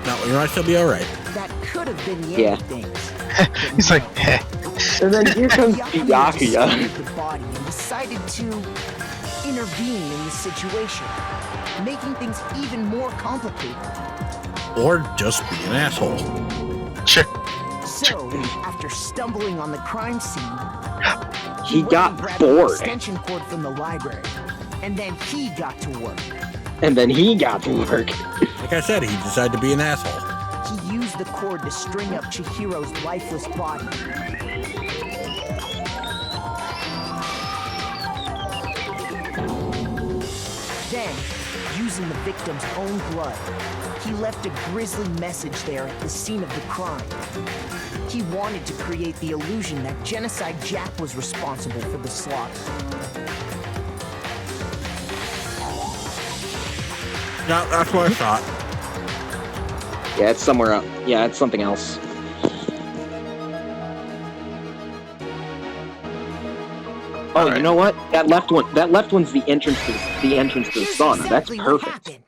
Now, you might still be alright. That could have been the Yeah. end of things. He's like, heh. And then here comes Byakuya. The body and decided to intervene in the situation, making things even more complicated. Or just be an asshole. Check. So, after stumbling on the crime scene, He went got and grabbed an bored. extension cord from the library, and then he got to work. And then he got to work. Like I said, he decided to be an asshole. He used the cord to string up Chihiro's lifeless body. Then, using the victim's own blood, he left a grisly message there at the scene of the crime. He wanted to create the illusion that Genocide Jack was responsible for the slaughter. No, that's what I thought. Yeah, it's somewhere up. Yeah, it's something else. Oh, you know what? That left one's the entrance to the sauna. That's perfect.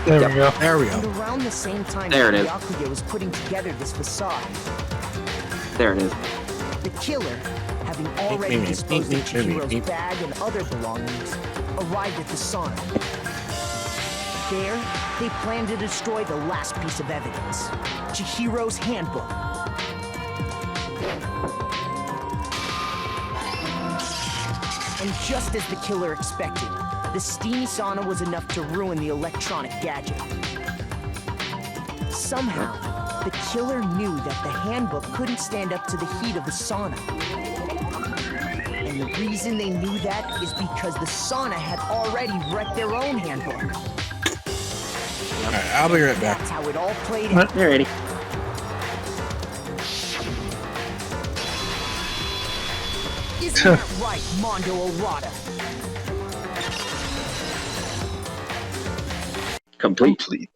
There we go. There we go. And around the same time There it is. Byakuya was putting together this facade, There it is. the killer, having already disposed of Chihiro's bag and other belongings, arrived at the sauna. There, they planned to destroy the last piece of evidence, Chihiro's handbook. And just as the killer expected, the steamy sauna was enough to ruin the electronic gadget. Somehow, the killer knew that the handbook couldn't stand up to the heat of the sauna. And the reason they knew that is because the sauna had already wrecked their own handbook. Alright, I'll be right back. That's how it all played out. Alrighty. Isn't that right, Mondo Orada? Complete. Wait.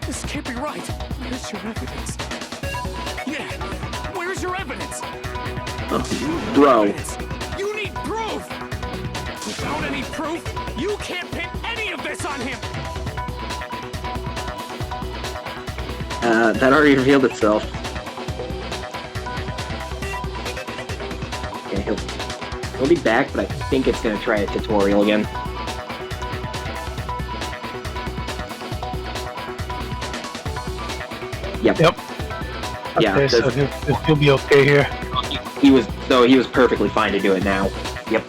This can't be right. Where's your evidence? Yeah, where's your evidence? Bro. You need proof! Without any proof, you can't pin any of this on him! That already revealed itself. Okay, he'll be back, but I think it's gonna try a tutorial again. Yep. Yeah. Okay, so he'll be okay here. He was perfectly fine to do it now. Yep.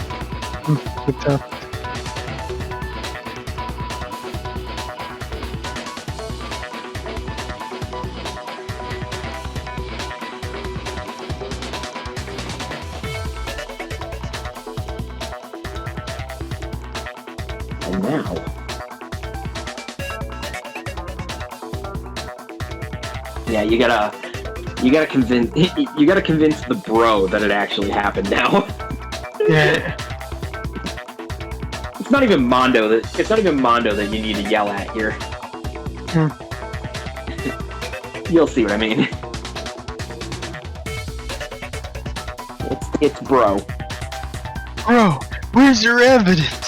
Good time. And now. Yeah, you You gotta convince the bro that it actually happened now. Yeah. It's not even Mondo that you need to yell at here. Hmm. You'll see what I mean. It's bro. Bro, where's your evidence?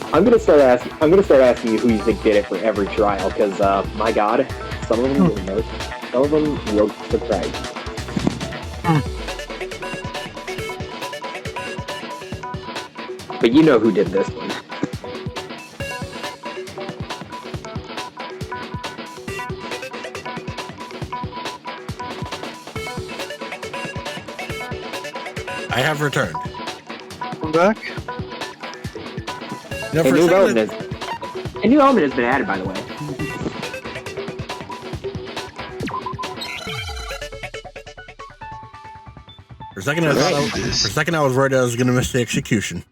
I'm gonna start asking you who you think did it for every trial, because my God, some of them will surprise you. But you know who did this one. I have returned. I'm back. You know, A new element has been added, by the way. For a second, I was worried I was going to miss the execution.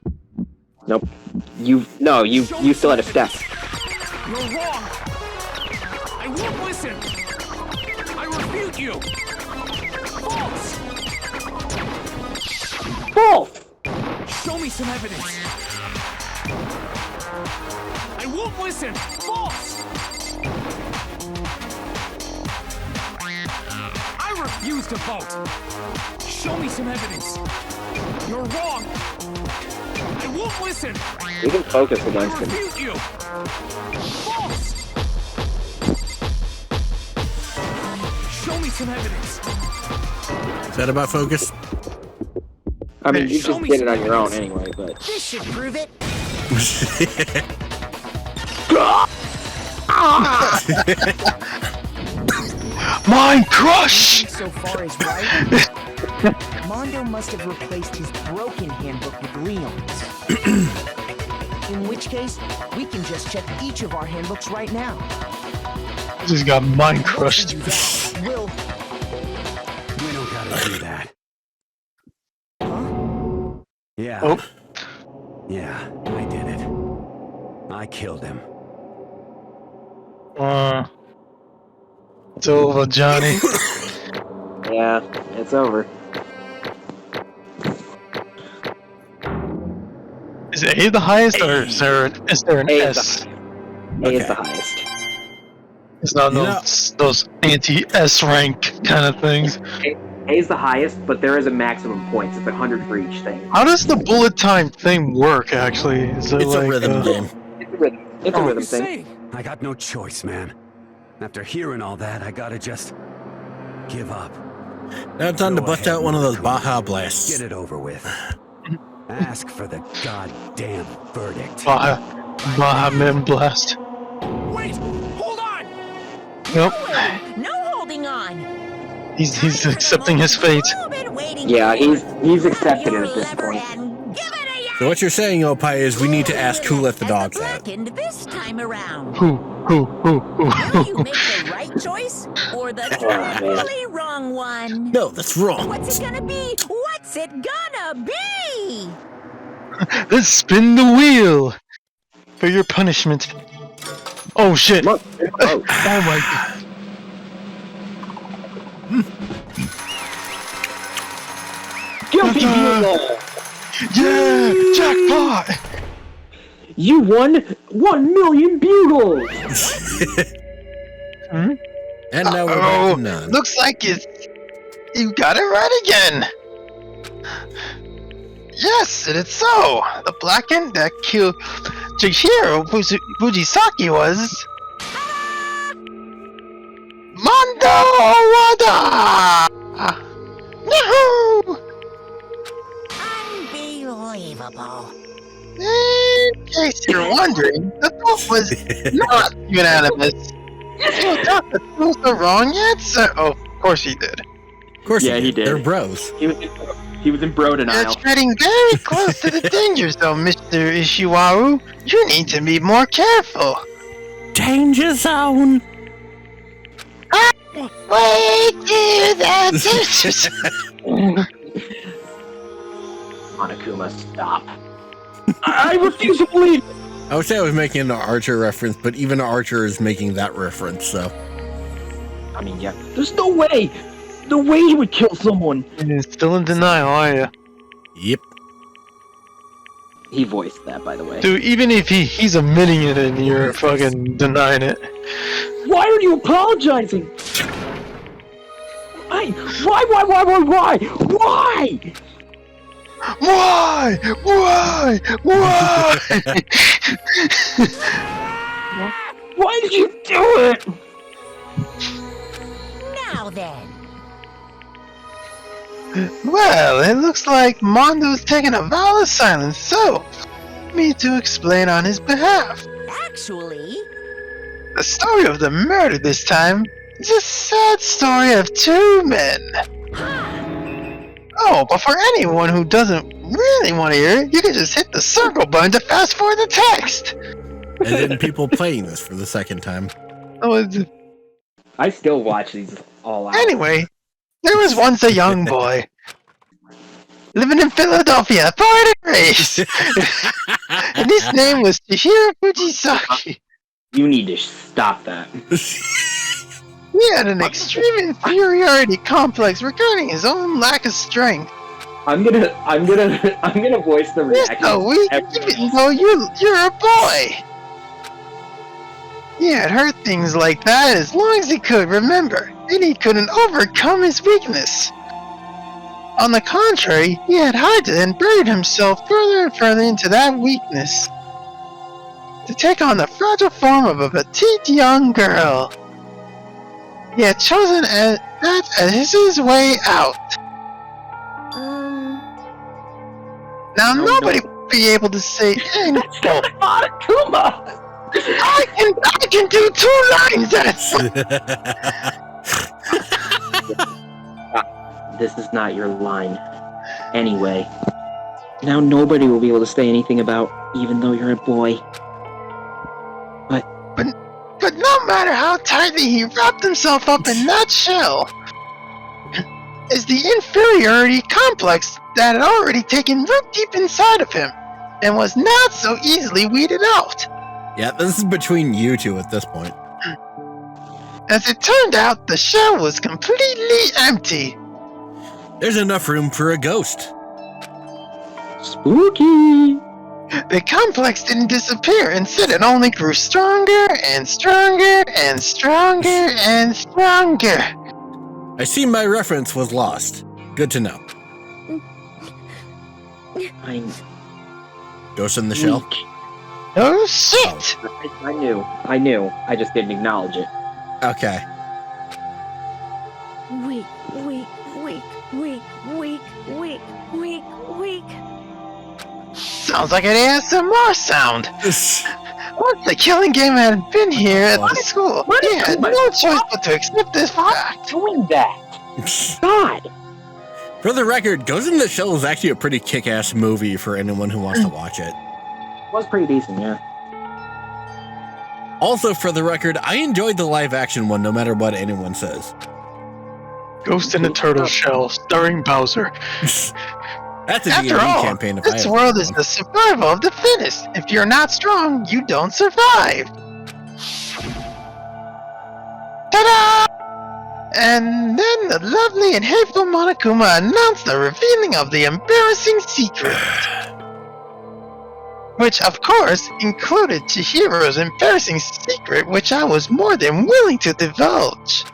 Nope. You still had a step. You're wrong. I won't listen. I refute you. False. Show me some evidence. I won't listen. False. I refuse to vote. Show me some evidence. You're wrong. I won't listen. We can focus against I him. refute you. False. Show me some evidence. Is that about focus? I mean, you just did it on your own anyway, but... This should prove it. Mind crush! So far is right. Mondo must have replaced his broken handbook with Leon's. In which case, we can just check each of our handbooks right now. Just got mind crushed. Will. We don't gotta do that. Yeah. Oh. Yeah, I did it. I killed him. It's over, Johnny. Yeah, it's over. Is A the highest, or is there an S? A is the highest. It's not those anti-S rank kind of things. A is the highest, but there is a maximum points. It's 100 for each thing. How does the bullet time thing work, actually? Is it It's like, a rhythm game. It's a rhythm thing. I got no choice, man. After hearing all that, I gotta just give up. Now it's time to bust out one of those Baja Blasts. Get it over with. Ask for the goddamn verdict. Baja Men Blast. Wait! Hold on! Nope. No holding on. He's accepting his fate. Yeah, he's accepted it at this point. So what you're saying, Opie, is we need to ask who let the dogs out. This time around. Who? Will you make the right choice or the totally wrong one? No, that's wrong. What's it gonna be? What's it gonna be? Let's spin the wheel for your punishment. Oh shit! Look. Oh my god! Guilty bugle! Yeah! Jackpot! You won 1 million bugles! Hmm? And now we're back to none. Looks like you got it right again. Yes, it is so. The blackened that killed Chihiro Fujisaki was Mondo Wada. Yahoo! Unbelievable. unbelievable. In case you're wondering, the vote was not unanimous. You thought that was the wrong answer. Oh, of course he did. Of course Yeah, he did. They're bros. He was in bro denial. You're treading very close to the danger zone, Mr. Ishiwaru. You need to be more careful. Danger zone. Wait till the danger zone. Monokuma, stop. I refuse to believe. I would say I was making an Archer reference, but even Archer is making that reference, so. I mean, yeah. There's no way. No way he would kill someone. You're still in denial, are you? Yep. He voiced that, by the way. Dude, even if he's admitting it and you're fucking denying it. Why are you apologizing? Why? Why? Why did you do it? Now then. Well, it looks like Mondo's taking a vow of silence, so me to explain on his behalf. Actually, The story of the murder this time is a sad story of two men. Oh, but for anyone who doesn't really want to hear it, you can just hit the circle button to fast forward the text. And then people playing this for the second time. I still watch these all out. Anyway, there was once a young boy living in Philadelphia, born and raised. And his name was Chihiro Fujisaki. You need to stop that. He had an extreme inferiority complex regarding his own lack of strength. I'm gonna voice the reaction. So weak, even though you're a boy. He had heard things like that as long as he could remember, and he couldn't overcome his weakness. On the contrary, he had hidden and buried himself further and further into that weakness, to take on the fragile form of a petite young girl. He had chosen that as his way out. Now nobody will be able to say anything. Monokuma! I can do 2 lines This is not your line. Anyway. Now nobody will be able to say anything about even though you're a boy. But no matter how tightly he wrapped himself up in that shell, is the inferiority complex that had already taken root deep inside of him, and was not so easily weeded out. Yeah, this is between you two at this point. As it turned out, the shell was completely empty. There's enough room for a ghost. Spooky! The complex didn't disappear, instead it only grew stronger and stronger and stronger and stronger. I see my reference was lost. Good to know. I'm Ghost in the shell? Oh shit! I knew. I just didn't acknowledge it. Okay. Weak. Sounds like an ASMR sound. Once the killing game had been here at the school, he had no choice but to accept this fact. Doing that. God. For the record, Ghost in the Shell is actually a pretty kick-ass movie for anyone who wants to watch it. Was pretty decent, yeah. Also, for the record, I enjoyed the live-action one, no matter what anyone says. Ghost in a Turtle Shell, starring Bowser. That's a After D&D all, campaign. this world is the survival of the fittest. If you're not strong, you don't survive. Ta-da! And then the lovely and hateful Monokuma announced the revealing of the embarrassing secret. Which, of course, included Chihiro's embarrassing secret, which I was more than willing to divulge.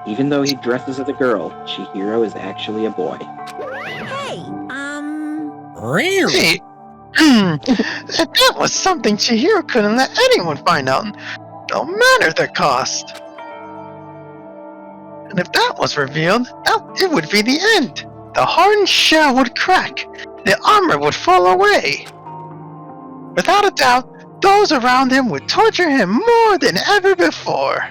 Even though he dresses as a girl, Chihiro is actually a boy. Hey, Hey, that was something Chihiro couldn't let anyone find out, no matter the cost. And if that was revealed, it would be the end. the hardened shell would crack, the armor would fall away. Without a doubt, those around him would torture him more than ever before.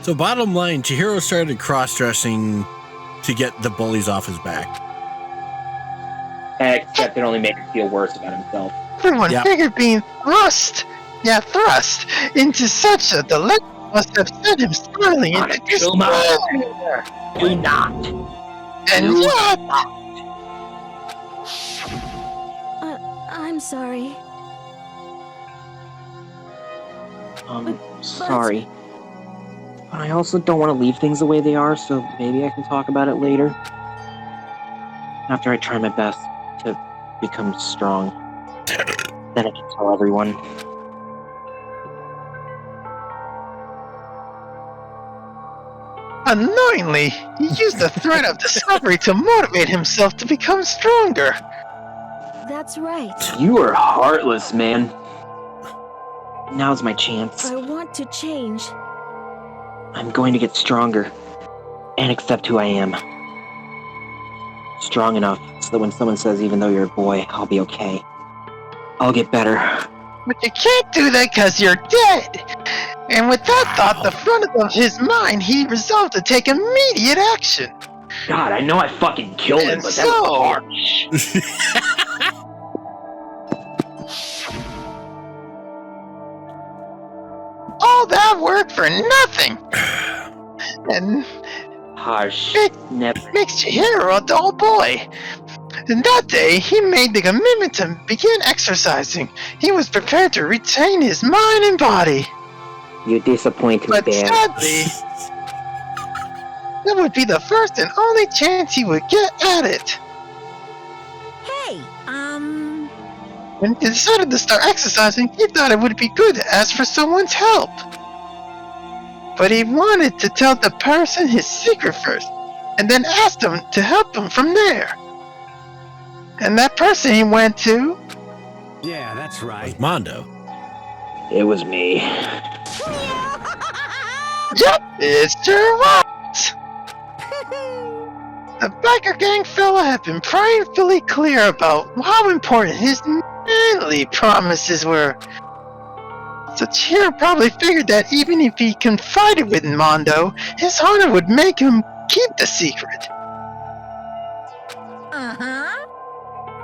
So bottom line, Chihiro started cross-dressing to get the bullies off his back. Except it only made him feel worse about himself. Everyone figured being thrust into such a dilemma must have sent him spiraling into despair. Do not. And yet... I'm sorry. Sorry. But I also don't want to leave things the way they are, so maybe I can talk about it later. After I try my best to become strong. Then I can tell everyone. Annoyingly, he used the threat of discovery to motivate himself to become stronger. That's right. You are heartless, man. Now's my chance. I want to change. I'm going to get stronger. And accept who I am. Strong enough so that when someone says, even though you're a boy, I'll be okay. I'll get better. But you can't do that because you're dead. And with that thought the front of his mind, he resolved to take immediate action. God, I know I fucking killed him, but that was harsh. All that work for nothing. And harsh. Makes Chihiro a dull boy. And that day, he made the commitment to begin exercising. He was prepared to retain his mind and body. You disappoint me, But Bear. sadly, that would be the first and only chance he would get at it. Hey, When he decided to start exercising, he thought it would be good to ask for someone's help. But he wanted to tell the person his secret first, and then asked them to help him from there. And that person he went to... Yeah, that's right. Was Mondo. It was me. Yep, it sure was! The biker gang fella had been painfully clear about how important his manly promises were. So Chihiro probably figured that even if he confided with Mondo, his honor would make him keep the secret.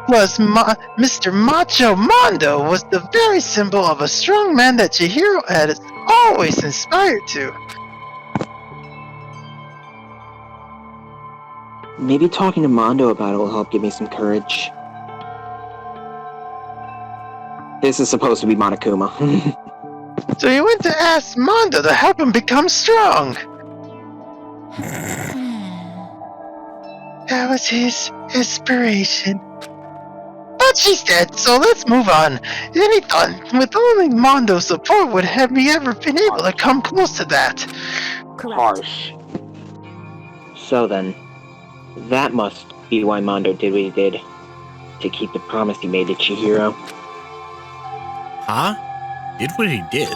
Plus, Mr. Macho Mondo was the very symbol of a strong man that Chihiro had always inspired to. Maybe talking to Mondo about it will help give me some courage. This is supposed to be Monokuma. So he went to ask Mondo to help him become strong. That was his inspiration. But she's dead, so let's move on. And he thought, with only Mondo's support would have me ever been able to come close to that. Harsh. So then, that must be why Mondo did what he did. To keep the promise he made to Chihiro. Huh? Did what he did?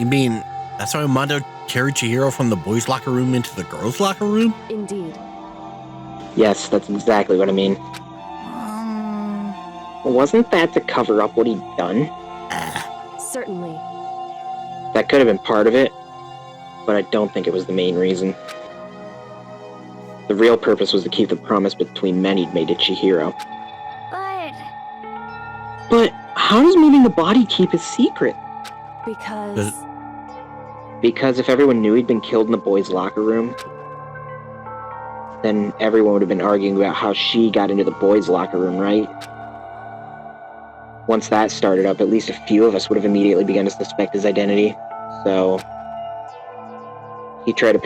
You mean, that's why Mondo carried Chihiro from the boys' locker room into the girls' locker room? Indeed. Yes, that's exactly what I mean. Wasn't that to cover up what he'd done? Certainly. That could have been part of it, but I don't think it was the main reason. The real purpose was to keep the promise between men he'd made to Chihiro. But how does moving the body keep his secret? Because if everyone knew he'd been killed in the boys' locker room, then everyone would have been arguing about how she got into the boys' locker room, right? Once that started up, at least a few of us would have immediately begun to suspect his identity. So he tried to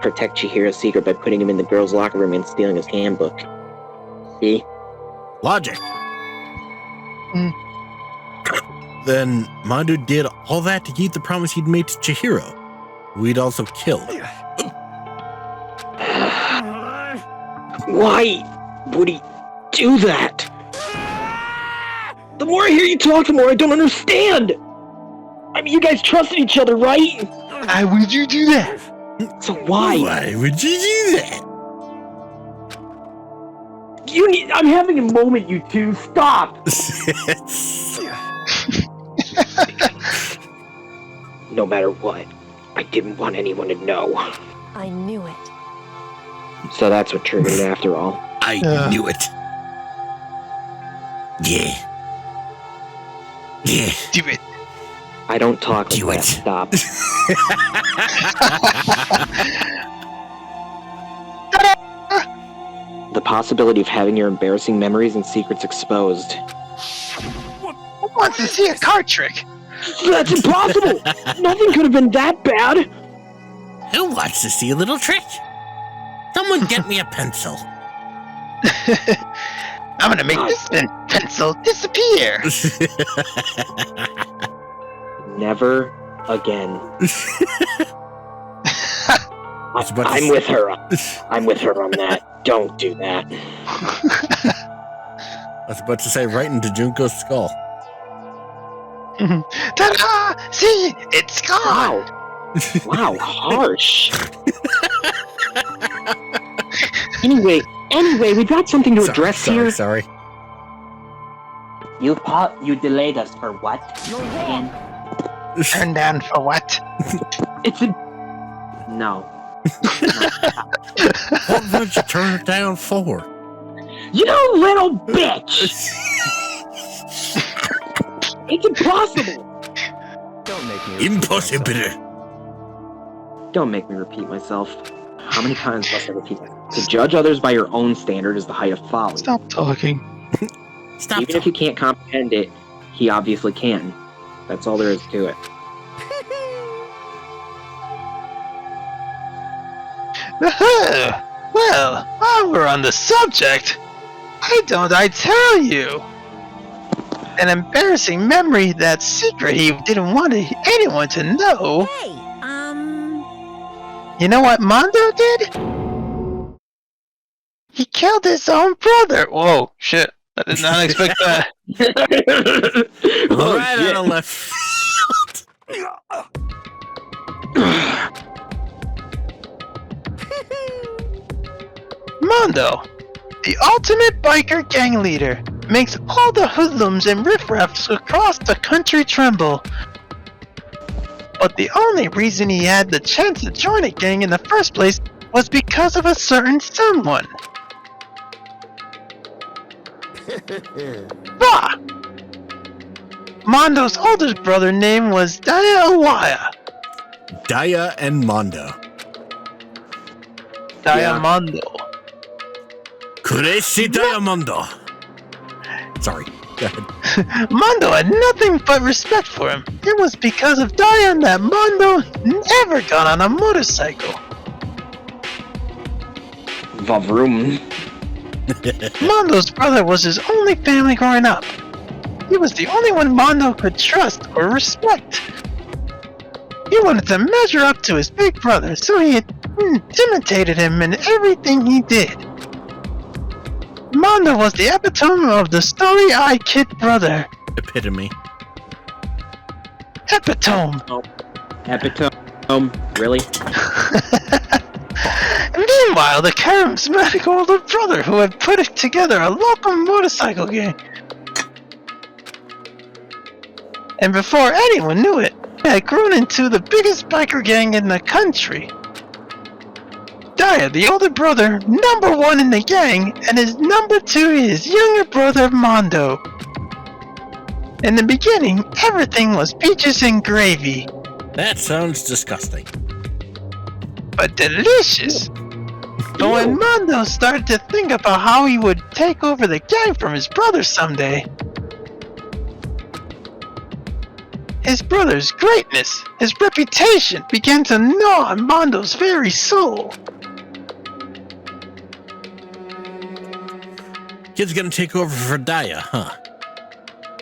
protect Chihiro's secret by putting him in the girls' locker room and stealing his handbook. See? Logic. Then Mondo did all that to keep the promise he'd made to Chihiro, who he'd also killed. Why would he do that? The more I hear you talk, the more I don't understand! I mean, you guys trusted each other, right? Why would you do that? So why? Why would you do that? I'm having a moment, you two. Stop! No matter what, I didn't want anyone to know. I knew it. So that's what triggered it after all. I knew it. Yeah. Yeah. Do it. I don't talk like that. Stop. The possibility of having your embarrassing memories and secrets exposed. Who wants to see a card trick? That's impossible! Nothing could have been that bad! Who wants to see a little trick? Someone get me a pencil. I'm gonna make this pencil disappear. Never again. I'm with her. I'm with her on that. Don't do that. I was about to say right into Junko's skull. Ta-da! See, it's gone. Wow, harsh. Anyway, we got something to address here. Sorry. You delayed us for what? Again? Turn down for what? It's a... No. What would you turn it down for? You little bitch! It's impossible! Don't make me Impossible. Don't make me repeat myself. How many times must I repeat myself? To judge others by your own standard is the height of folly. Stop talking. Even if you can't comprehend it, he obviously can. That's all there is to it. Well, while we're on the subject, why don't I tell you? An embarrassing memory, that secret he didn't want anyone to know. Hey, You know what Mondo did? He killed his own brother. Whoa, shit. I did not expect that. Right on the left. Mondo, the ultimate biker gang leader, makes all the hoodlums and riffraffs across the country tremble. But the only reason he had the chance to join a gang in the first place was because of a certain someone. Bah! Mondo's oldest brother name was Daya. Daya and Mondo. Diamondo. Crazy Diamondo. Sorry. Go ahead. Mondo had nothing but respect for him. It was because of Diane that Mondo never got on a motorcycle. Vavroom. Mondo's brother was his only family growing up. He was the only one Mondo could trust or respect. He wanted to measure up to his big brother, so he imitated him in everything he did. Mondo was the epitome of the story-eyed kid brother. Epitome. Epitome. Epitome. Really? Meanwhile, the charismatic older brother who had put together a local motorcycle gang. And before anyone knew it, it had grown into the biggest biker gang in the country. Daya, the older brother, #1 in the gang, and his #2 his younger brother Mondo. In the beginning, everything was peaches and gravy. That sounds disgusting. But delicious! But when Mondo started to think about how he would take over the gang from his brother someday, his brother's greatness, his reputation began to gnaw on Mondo's very soul. Kid's gonna take over for Daya, huh?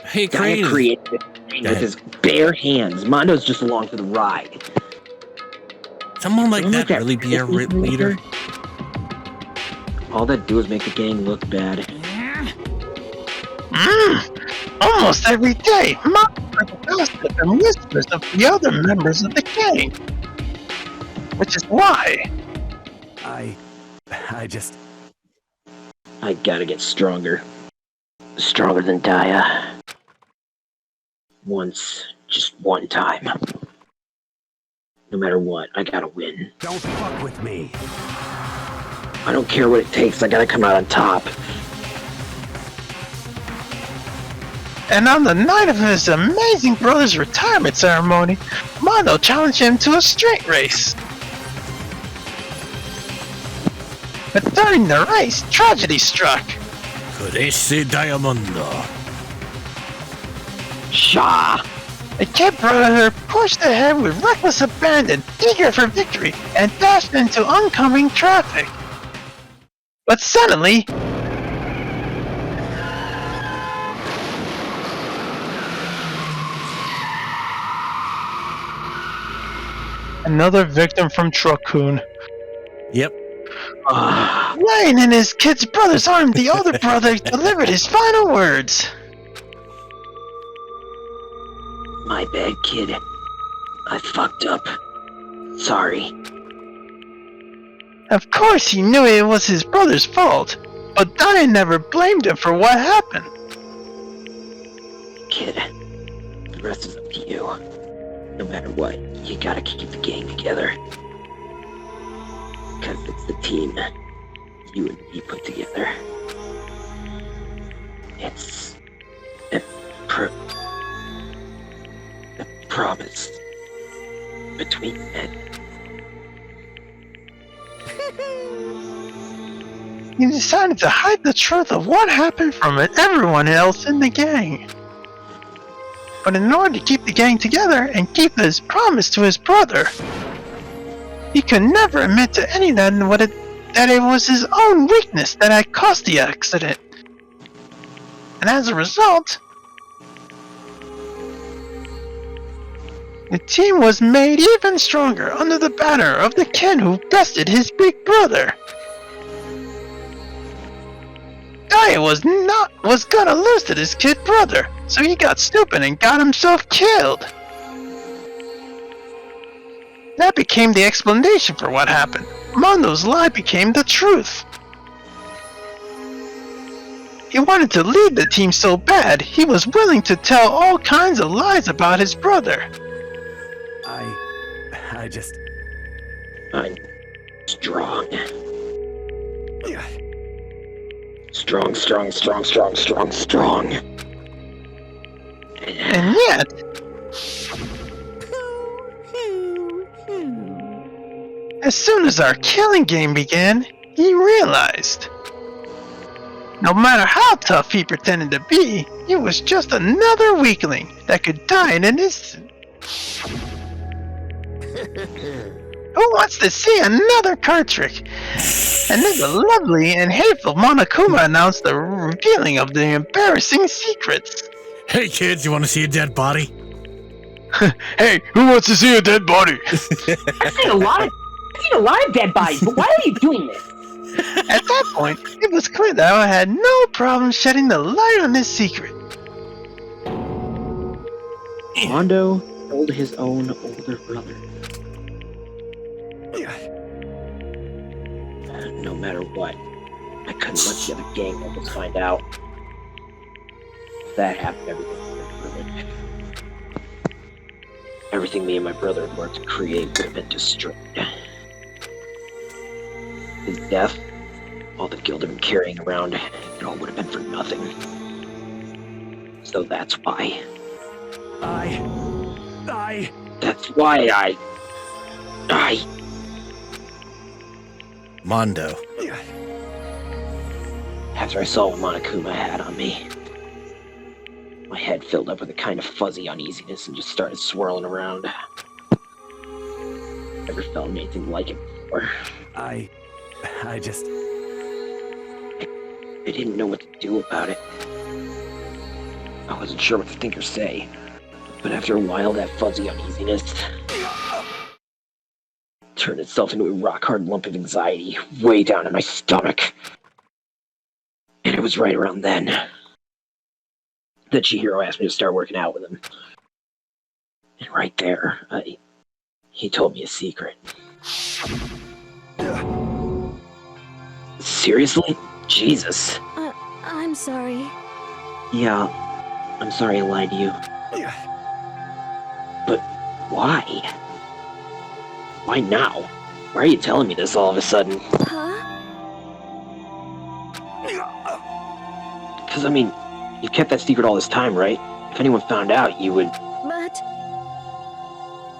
Hey, Daya created it with his bare hands. Mondo's just along for the ride. Someone like that really be a leader? All that do is make the gang look bad. Almost every day, Mondo heard the gossip and whispers of the other members of the gang. Which is why... I I gotta get stronger. Stronger than Daya. Once, just one time. No matter what, I gotta win. Don't fuck with me. I don't care what it takes, I gotta come out on top. And on the night of his amazing brother's retirement ceremony, Mondo challenged him to a straight race. But during the race, tragedy struck. Crazy Diamondo. Shaw! The kid brother pushed ahead with reckless abandon, eager for victory, and dashed into oncoming traffic. But suddenly, another victim from Truck-kun. Yep. Laying in his kid's brother's arm, the older brother delivered his final words. My bad, kid. I fucked up. Sorry. Of course he knew it was his brother's fault, but Diane never blamed him for what happened. Kid, the rest is up to you. No matter what, you gotta keep the gang together. Because it's the team you and me put together. It's a promise between men. He decided to hide the truth of what happened from everyone else in the gang. But in order to keep the gang together and keep his promise to his brother, he could never admit to anyone that it was his own weakness that had caused the accident. And as a result, the team was made even stronger under the banner of the kid who bested his big brother. Daya was gonna lose to this kid brother, so he got stupid and got himself killed. That became the explanation for what happened. Mondo's lie became the truth. He wanted to lead the team so bad, he was willing to tell all kinds of lies about his brother. I just... I'm strong. Strong. And yet... As soon as our killing game began, he realized... no matter how tough he pretended to be, he was just another weakling that could die in an instant. Who wants to see another card trick? And then the lovely and hateful Monokuma announced the revealing of the embarrassing secrets. Hey kids, you want to see a dead body? Hey, who wants to see a dead body? I've seen a lot of dead bodies, but why are you doing this? At that point, it was clear that I had no problem shedding the light on this secret. Mondo told his own older brother. No matter what, I couldn't let the other gang members find out. If that happened, everything would have been ruined. Everything me and my brother had worked to create would have been destroyed. His death, all the guilt I've been carrying around, it all would have been for nothing. So that's why. That's why I... Mondo. After I saw what Monokuma had on me, my head filled up with a kind of fuzzy uneasiness and just started swirling around. Never felt anything like it before. I just... I didn't know what to do about it. I wasn't sure what to think or say. But after a while, that fuzzy uneasiness turned itself into a rock-hard lump of anxiety way down in my stomach. And it was right around then that Chihiro asked me to start working out with him. And right there, he told me a secret. Seriously? Jesus. I'm sorry. Yeah, I'm sorry I lied to you. But why? Why now? Why are you telling me this all of a sudden? Huh? Because, I mean, you've kept that secret all this time, right? If anyone found out, you would... But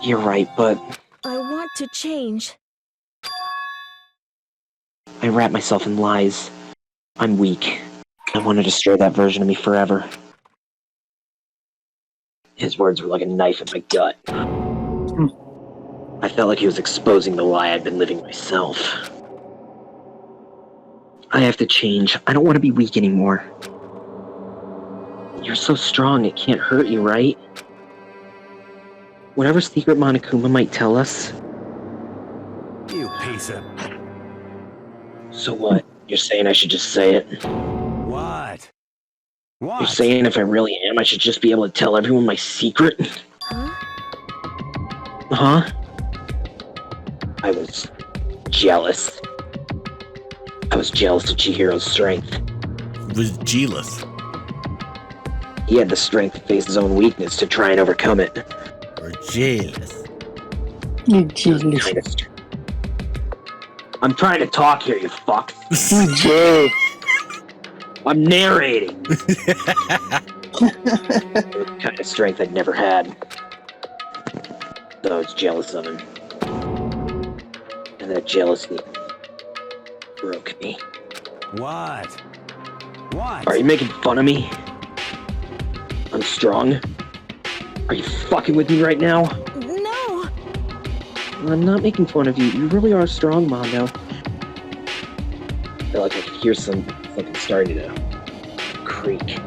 You're right, but I want to change. I wrap myself in lies. I'm weak. I want to destroy that version of me forever. His words were like a knife in my gut. I felt like he was exposing the lie I'd been living myself. I have to change. I don't want to be weak anymore. You're so strong, it can't hurt you, right? Whatever secret Monokuma might tell us. You piece of... So what? You're saying I should just say it? What? What? You're saying if I really am, I should just be able to tell everyone my secret? Huh? I was jealous. I was jealous of Chihiro's strength. Was jealous. He had the strength to face his own weakness to try and overcome it. Or jealous. You jealous. I'm trying to talk here, you fuck. I'm narrating. The kind of strength I'd never had. So I was jealous of him. And that jealousy broke me. What? What? Are you making fun of me? I'm strong? Are you fucking with me right now? No! I'm not making fun of you. You really are strong, Mondo. I feel like I could hear something starting to creak.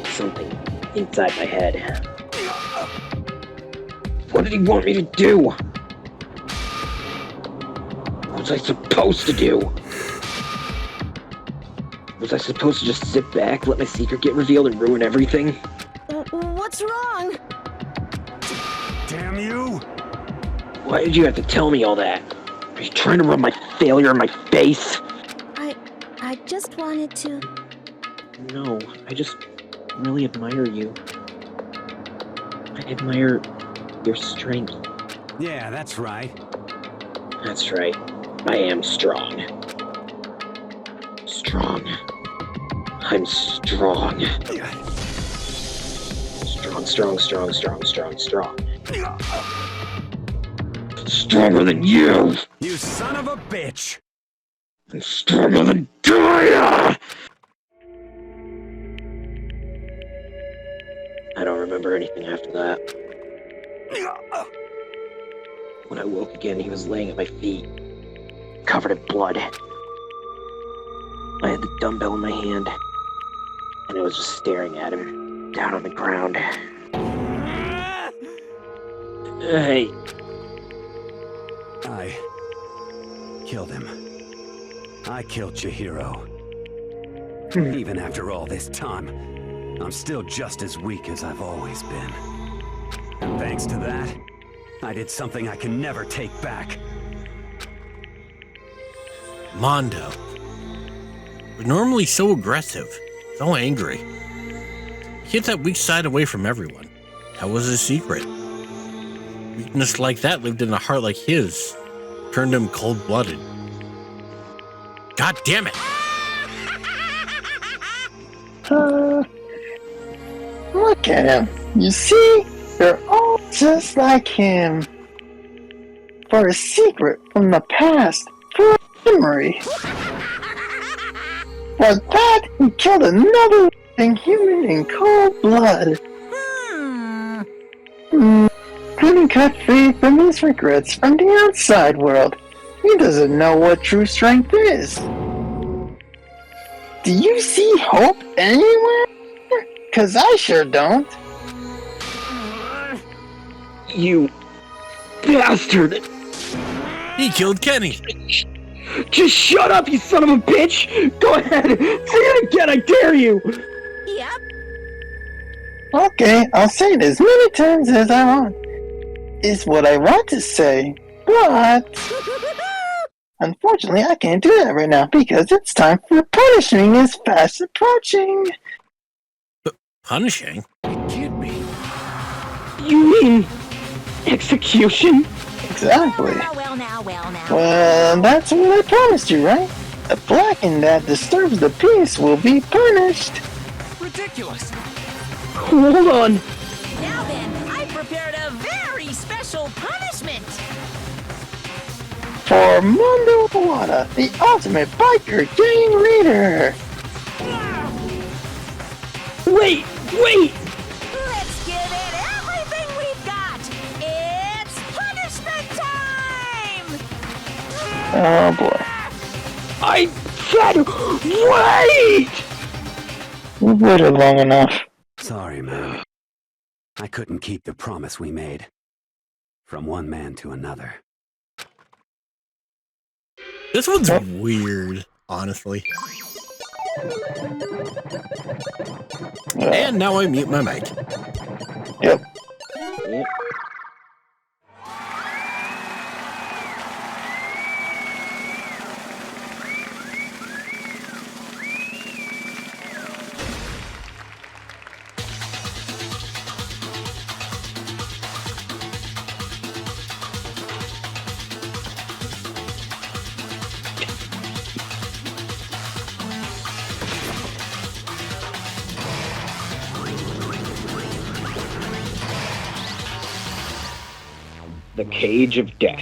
Something inside my head. What did he want me to do? What was I supposed to do? Was I supposed to just sit back, let my secret get revealed and ruin everything? What's wrong? Damn you! Why did you have to tell me all that? Are you trying to rub my failure in my face? I just wanted to... No, I just really admire you. I admire your strength. Yeah, that's right. That's right. I am strong. Strong. I'm strong. Strong. Stronger than you! You son of a bitch! I'm stronger than Gaia! I don't remember anything after that. When I woke again, he was laying at my feet, covered in blood. I had the dumbbell in my hand, and I was just staring at him, down on the ground. Hey. I killed him. I killed Chihiro. Even after all this time, I'm still just as weak as I've always been. And thanks to that, I did something I can never take back. Mondo. You're normally so aggressive, so angry. Keep that weak side away from everyone. That was his secret. Weakness like that lived in a heart like his. Turned him cold-blooded. God damn it! Look at him. You see? They're all just like him. For a secret from the past. For a memory. For that, he killed another living human in cold blood. Couldn't cut free from his regrets from the outside world. He doesn't know what true strength is. Do you see hope anywhere? 'Cause I sure don't. You bastard! He killed Kenny! Just shut up, you son of a bitch! Go ahead! Say it again, I dare you! Yep. Okay, I'll say it as many times as I want. Is what I want to say, but... Unfortunately, I can't do that right now because it's time for punishing is fast approaching. Punishing? Can't be. You mean execution? Exactly. Well, now. Well, that's what I promised you, right? A blacking that disturbs the peace will be punished. Ridiculous. Hold on. Now then, I prepared a very special punishment. For Mundo Kawada, the ultimate biker gang leader. Wait! Let's give it everything we've got. It's punishment time. Oh boy. I said wait! We've waited long enough. Sorry, man. I couldn't keep the promise we made. From one man to another. This one's weird, honestly. And now I mute my mic. Yep. The Cage of Death.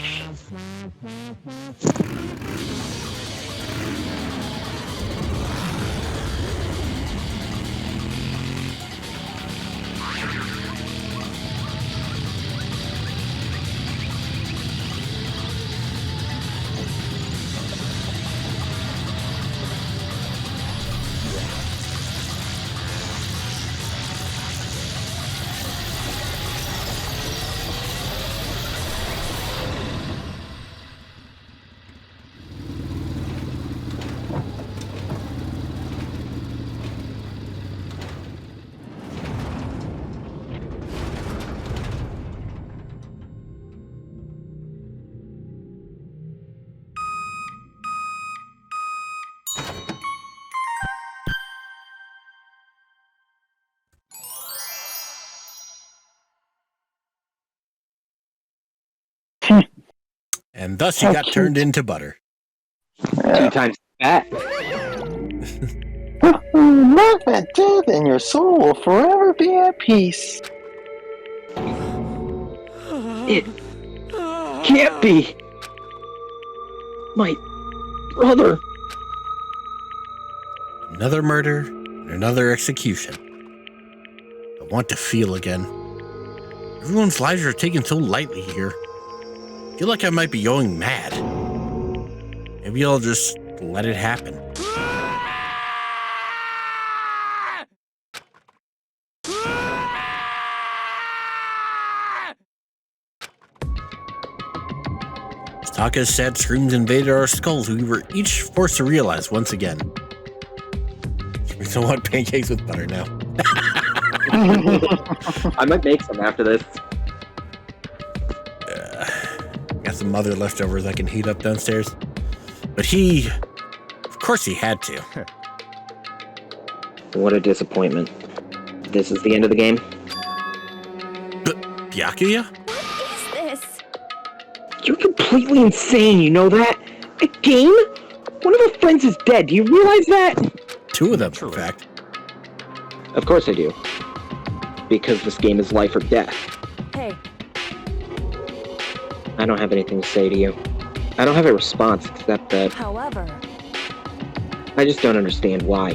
And thus he got turned into butter. 2 times that. Laugh at death and your soul will forever be at peace. It can't be. My brother. Another murder, and another execution. I want to feel again. Everyone's lives are taken so lightly here. I feel like I might be going mad. Maybe I'll just let it happen. As Taka's sad screams invaded our skulls, we were each forced to realize once again. We don't want pancakes with butter now. I might make some after this. Got some mother leftovers I can heat up downstairs. But he... Of course he had to. What a disappointment. This is the end of the game? But Byakuya? What is this? You're completely insane, you know that? A game? One of our friends is dead, do you realize that? 2 of them, in fact. Of course I do. Because this game is life or death. Hey. I don't have anything to say to you. I don't have a response except that However, I just don't understand why.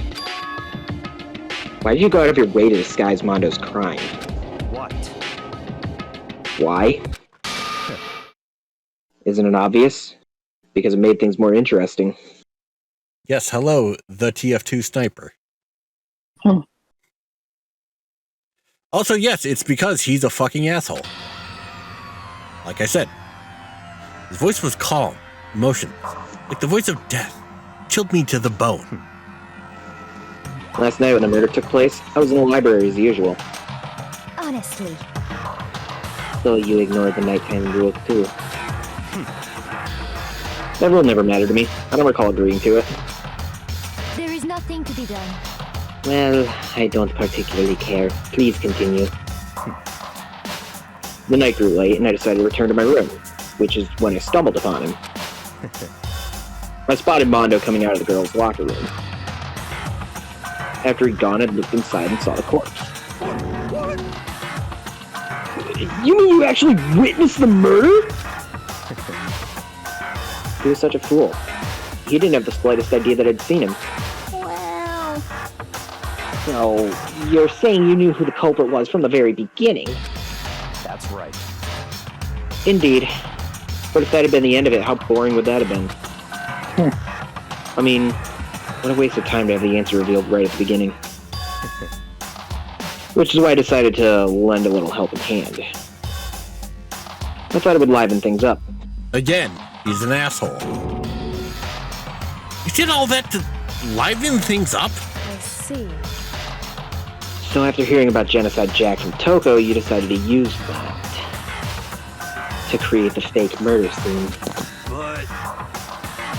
Why did you go out of your way to disguise Mondo's crime? What? Why? Isn't it obvious? Because it made things more interesting. Yes, hello, the TF2 sniper. Also, yes, it's because he's a fucking asshole. Like I said, his voice was calm, emotionless, like the voice of death. Chilled me to the bone. Last night when the murder took place, I was in the library as usual. Honestly. So you ignored the nighttime rule too. That rule never mattered to me. I don't recall agreeing to it. There is nothing to be done. Well, I don't particularly care. Please continue. The night grew late, and I decided to return to my room, which is when I stumbled upon him. I spotted Mondo coming out of the girls' locker room. After he'd gone, I looked inside and saw the corpse. What? You mean you actually witnessed the murder? He was such a fool. He didn't have the slightest idea that I'd seen him. Well... So, you're saying you knew who the culprit was from the very beginning? That's right. Indeed. But if that had been the end of it, how boring would that have been? I mean, what a waste of time to have the answer revealed right at the beginning. Which is why I decided to lend a little helping hand. I thought it would liven things up. Again, he's an asshole. You did all that to liven things up? I see. So after hearing about Genocide Jack from Toko, you decided to use that to create the fake murder scene.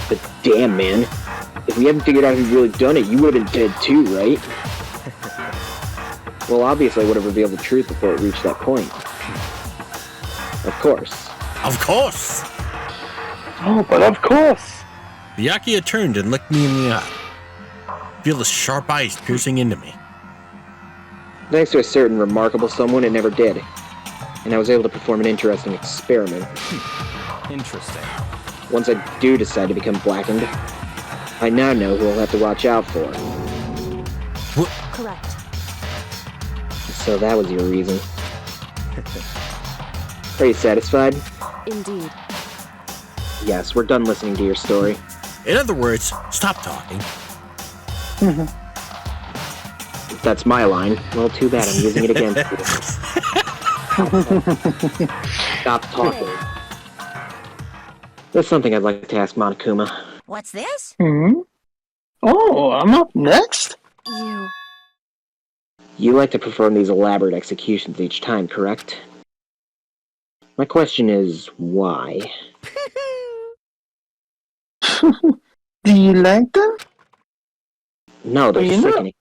But damn, man. If we hadn't figured out who really done it, you would have been dead too, right? Well, obviously I would have revealed the truth before it reached that point. Of course. Of course! Oh, but of course! The Yakuza turned and looked me in the eye. Feel his sharp eyes piercing into me. Thanks to a certain remarkable someone, it never did. And I was able to perform an interesting experiment. Interesting. Once I do decide to become blackened, I now know who I'll have to watch out for. Correct. So that was your reason. Are you satisfied? Indeed. Yes, we're done listening to your story. In other words, stop talking. That's my line. Well, too bad. I'm using it against you. Stop talking. There's something I'd like to ask Monokuma. What's this? Oh, I'm up next? You like to perform these elaborate executions each time, correct? My question is, why? Do you like them? No, they're sickening.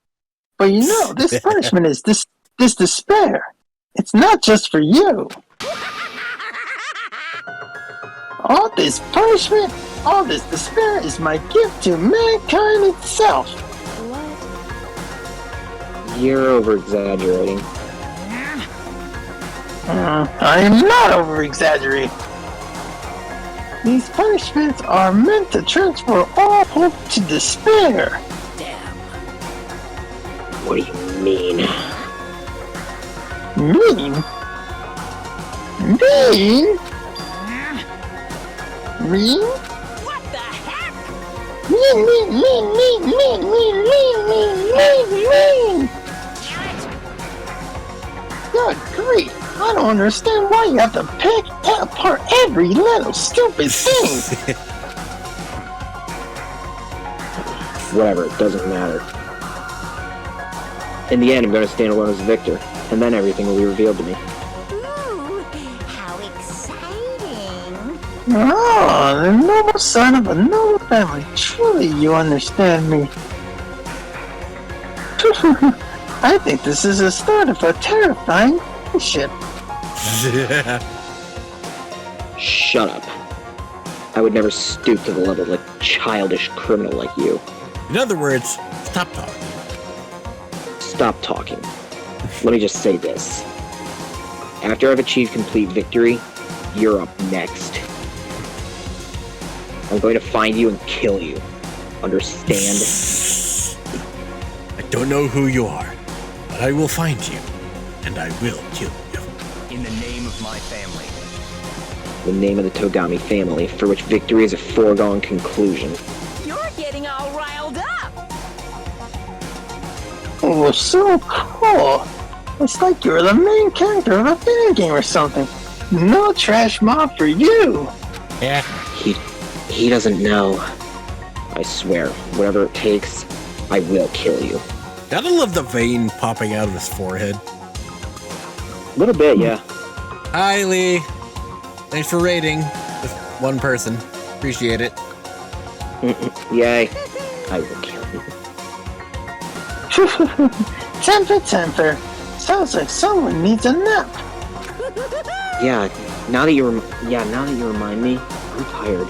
But you know, this punishment is this despair. It's not just for you. All this punishment, all this despair is my gift to mankind itself. You're over-exaggerating. I am not over-exaggerating. These punishments are meant to transfer all hope to despair. What do you mean? Mean? Mean? Mean? What the heck? Mean, mean, mean, mean, mean, mean, mean, mean, mean, mean. Good grief. I don't understand why you have to pick apart every little stupid thing. Whatever, it doesn't matter. In the end, I'm going to stand alone as a victor, and then everything will be revealed to me. Ooh, how exciting. Oh, the noble son of a noble family. Truly, you understand me. I think this is the start of a terrifying ship. Shut up. I would never stoop to the level of a childish criminal like you. In other words, stop talking. Stop talking. Let me just say this. After I've achieved complete victory, you're up next. I'm going to find you and kill you. Understand? I don't know who you are, but I will find you, and I will kill you. In the name of my family. The name of the Togami family, for which victory is a foregone conclusion. You're getting all riled up. Oh, so cool. It's like you're the main character of a video game or something. No trash mob for you. Yeah. He doesn't know. I swear, whatever it takes, I will kill you. Gotta love the vein popping out of his forehead. A little bit, yeah. Hi, Lee. Thanks for rating with one person. Appreciate it. Yay. I will kill you. Temper. Sounds like someone needs a nap. Yeah, now that you remind me, I'm tired.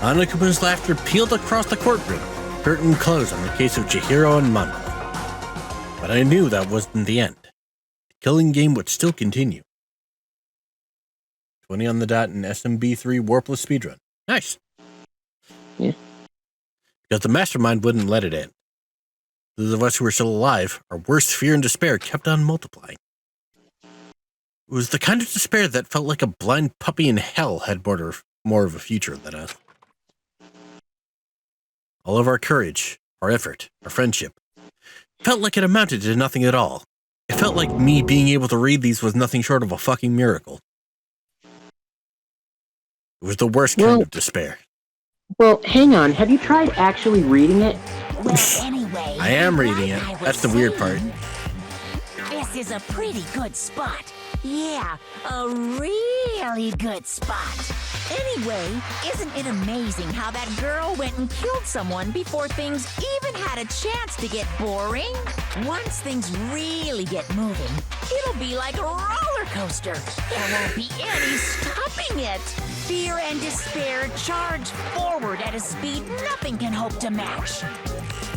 Anakuma's laughter peeled across the courtroom. Curtain closed on the case of Chihiro and Mando. But I knew that wasn't the end. The killing game would still continue. 20 on the dot in SMB3 Warpless speedrun. Nice. Yeah. Because the mastermind wouldn't let it end. Those of us who were still alive, our worst fear and despair kept on multiplying. It was the kind of despair that felt like a blind puppy in hell had more of a future than us. All of our courage, our effort, our friendship, felt like it amounted to nothing at all. It felt like me being able to read these was nothing short of a fucking miracle. It was the worst kind of despair. Well, hang on. Have you tried actually reading it? Well, anyway, I am reading it. That's the weird part. This is a pretty good spot. Yeah, a really good spot. Anyway, isn't it amazing how that girl went and killed someone before things even had a chance to get boring? Once things really get moving, it'll be like a roller coaster. There won't be any stopping it. Fear and despair charge forward at a speed nothing can hope to match.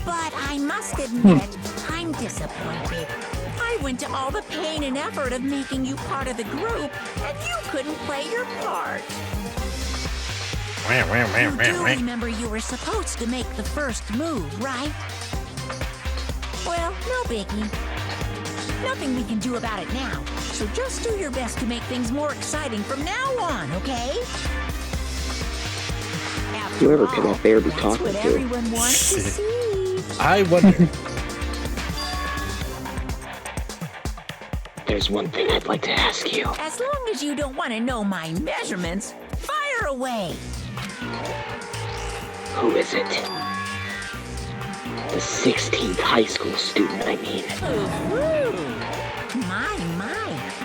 But I must admit, I'm disappointed. I went to all the pain and effort of making you part of the group, and you couldn't play your part. You do remember you were supposed to make the first move, right? Well, no biggie. Nothing we can do about it now, so just do your best to make things more exciting from now on, okay? Whoever could that bear be talking That's what to? everyone wants to see. I wonder. There's one thing I'd like to ask you. As long as you don't want to know my measurements, fire away. Who is it? The 16th high school student, I mean. My,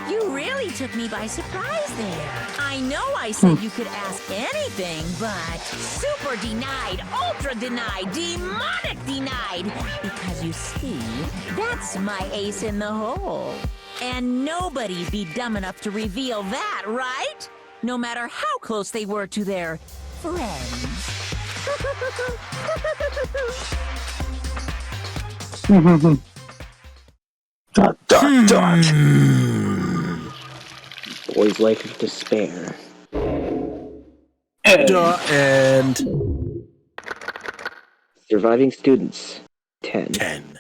you really took me by surprise there. I know I said you could ask anything, but super denied, ultra denied, demonic denied. Because you see, that's my ace in the hole. And nobody'd be dumb enough to reveal that, right? No matter how close they were to their friends. Dot. Boy's life of despair. And surviving students, 10. 10.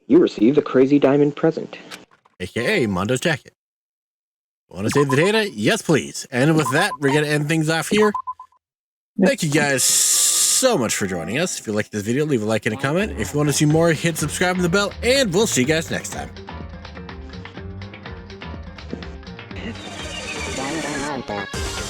You received a crazy diamond present. AKA Mondo's jacket. Want to save the data? Yes, please. And with that, we're going to end things off here. Thank you guys so much for joining us. If you liked this video, leave a like and a comment. If you want to see more, hit subscribe and the bell, and we'll see you guys next time. DanganRonpa.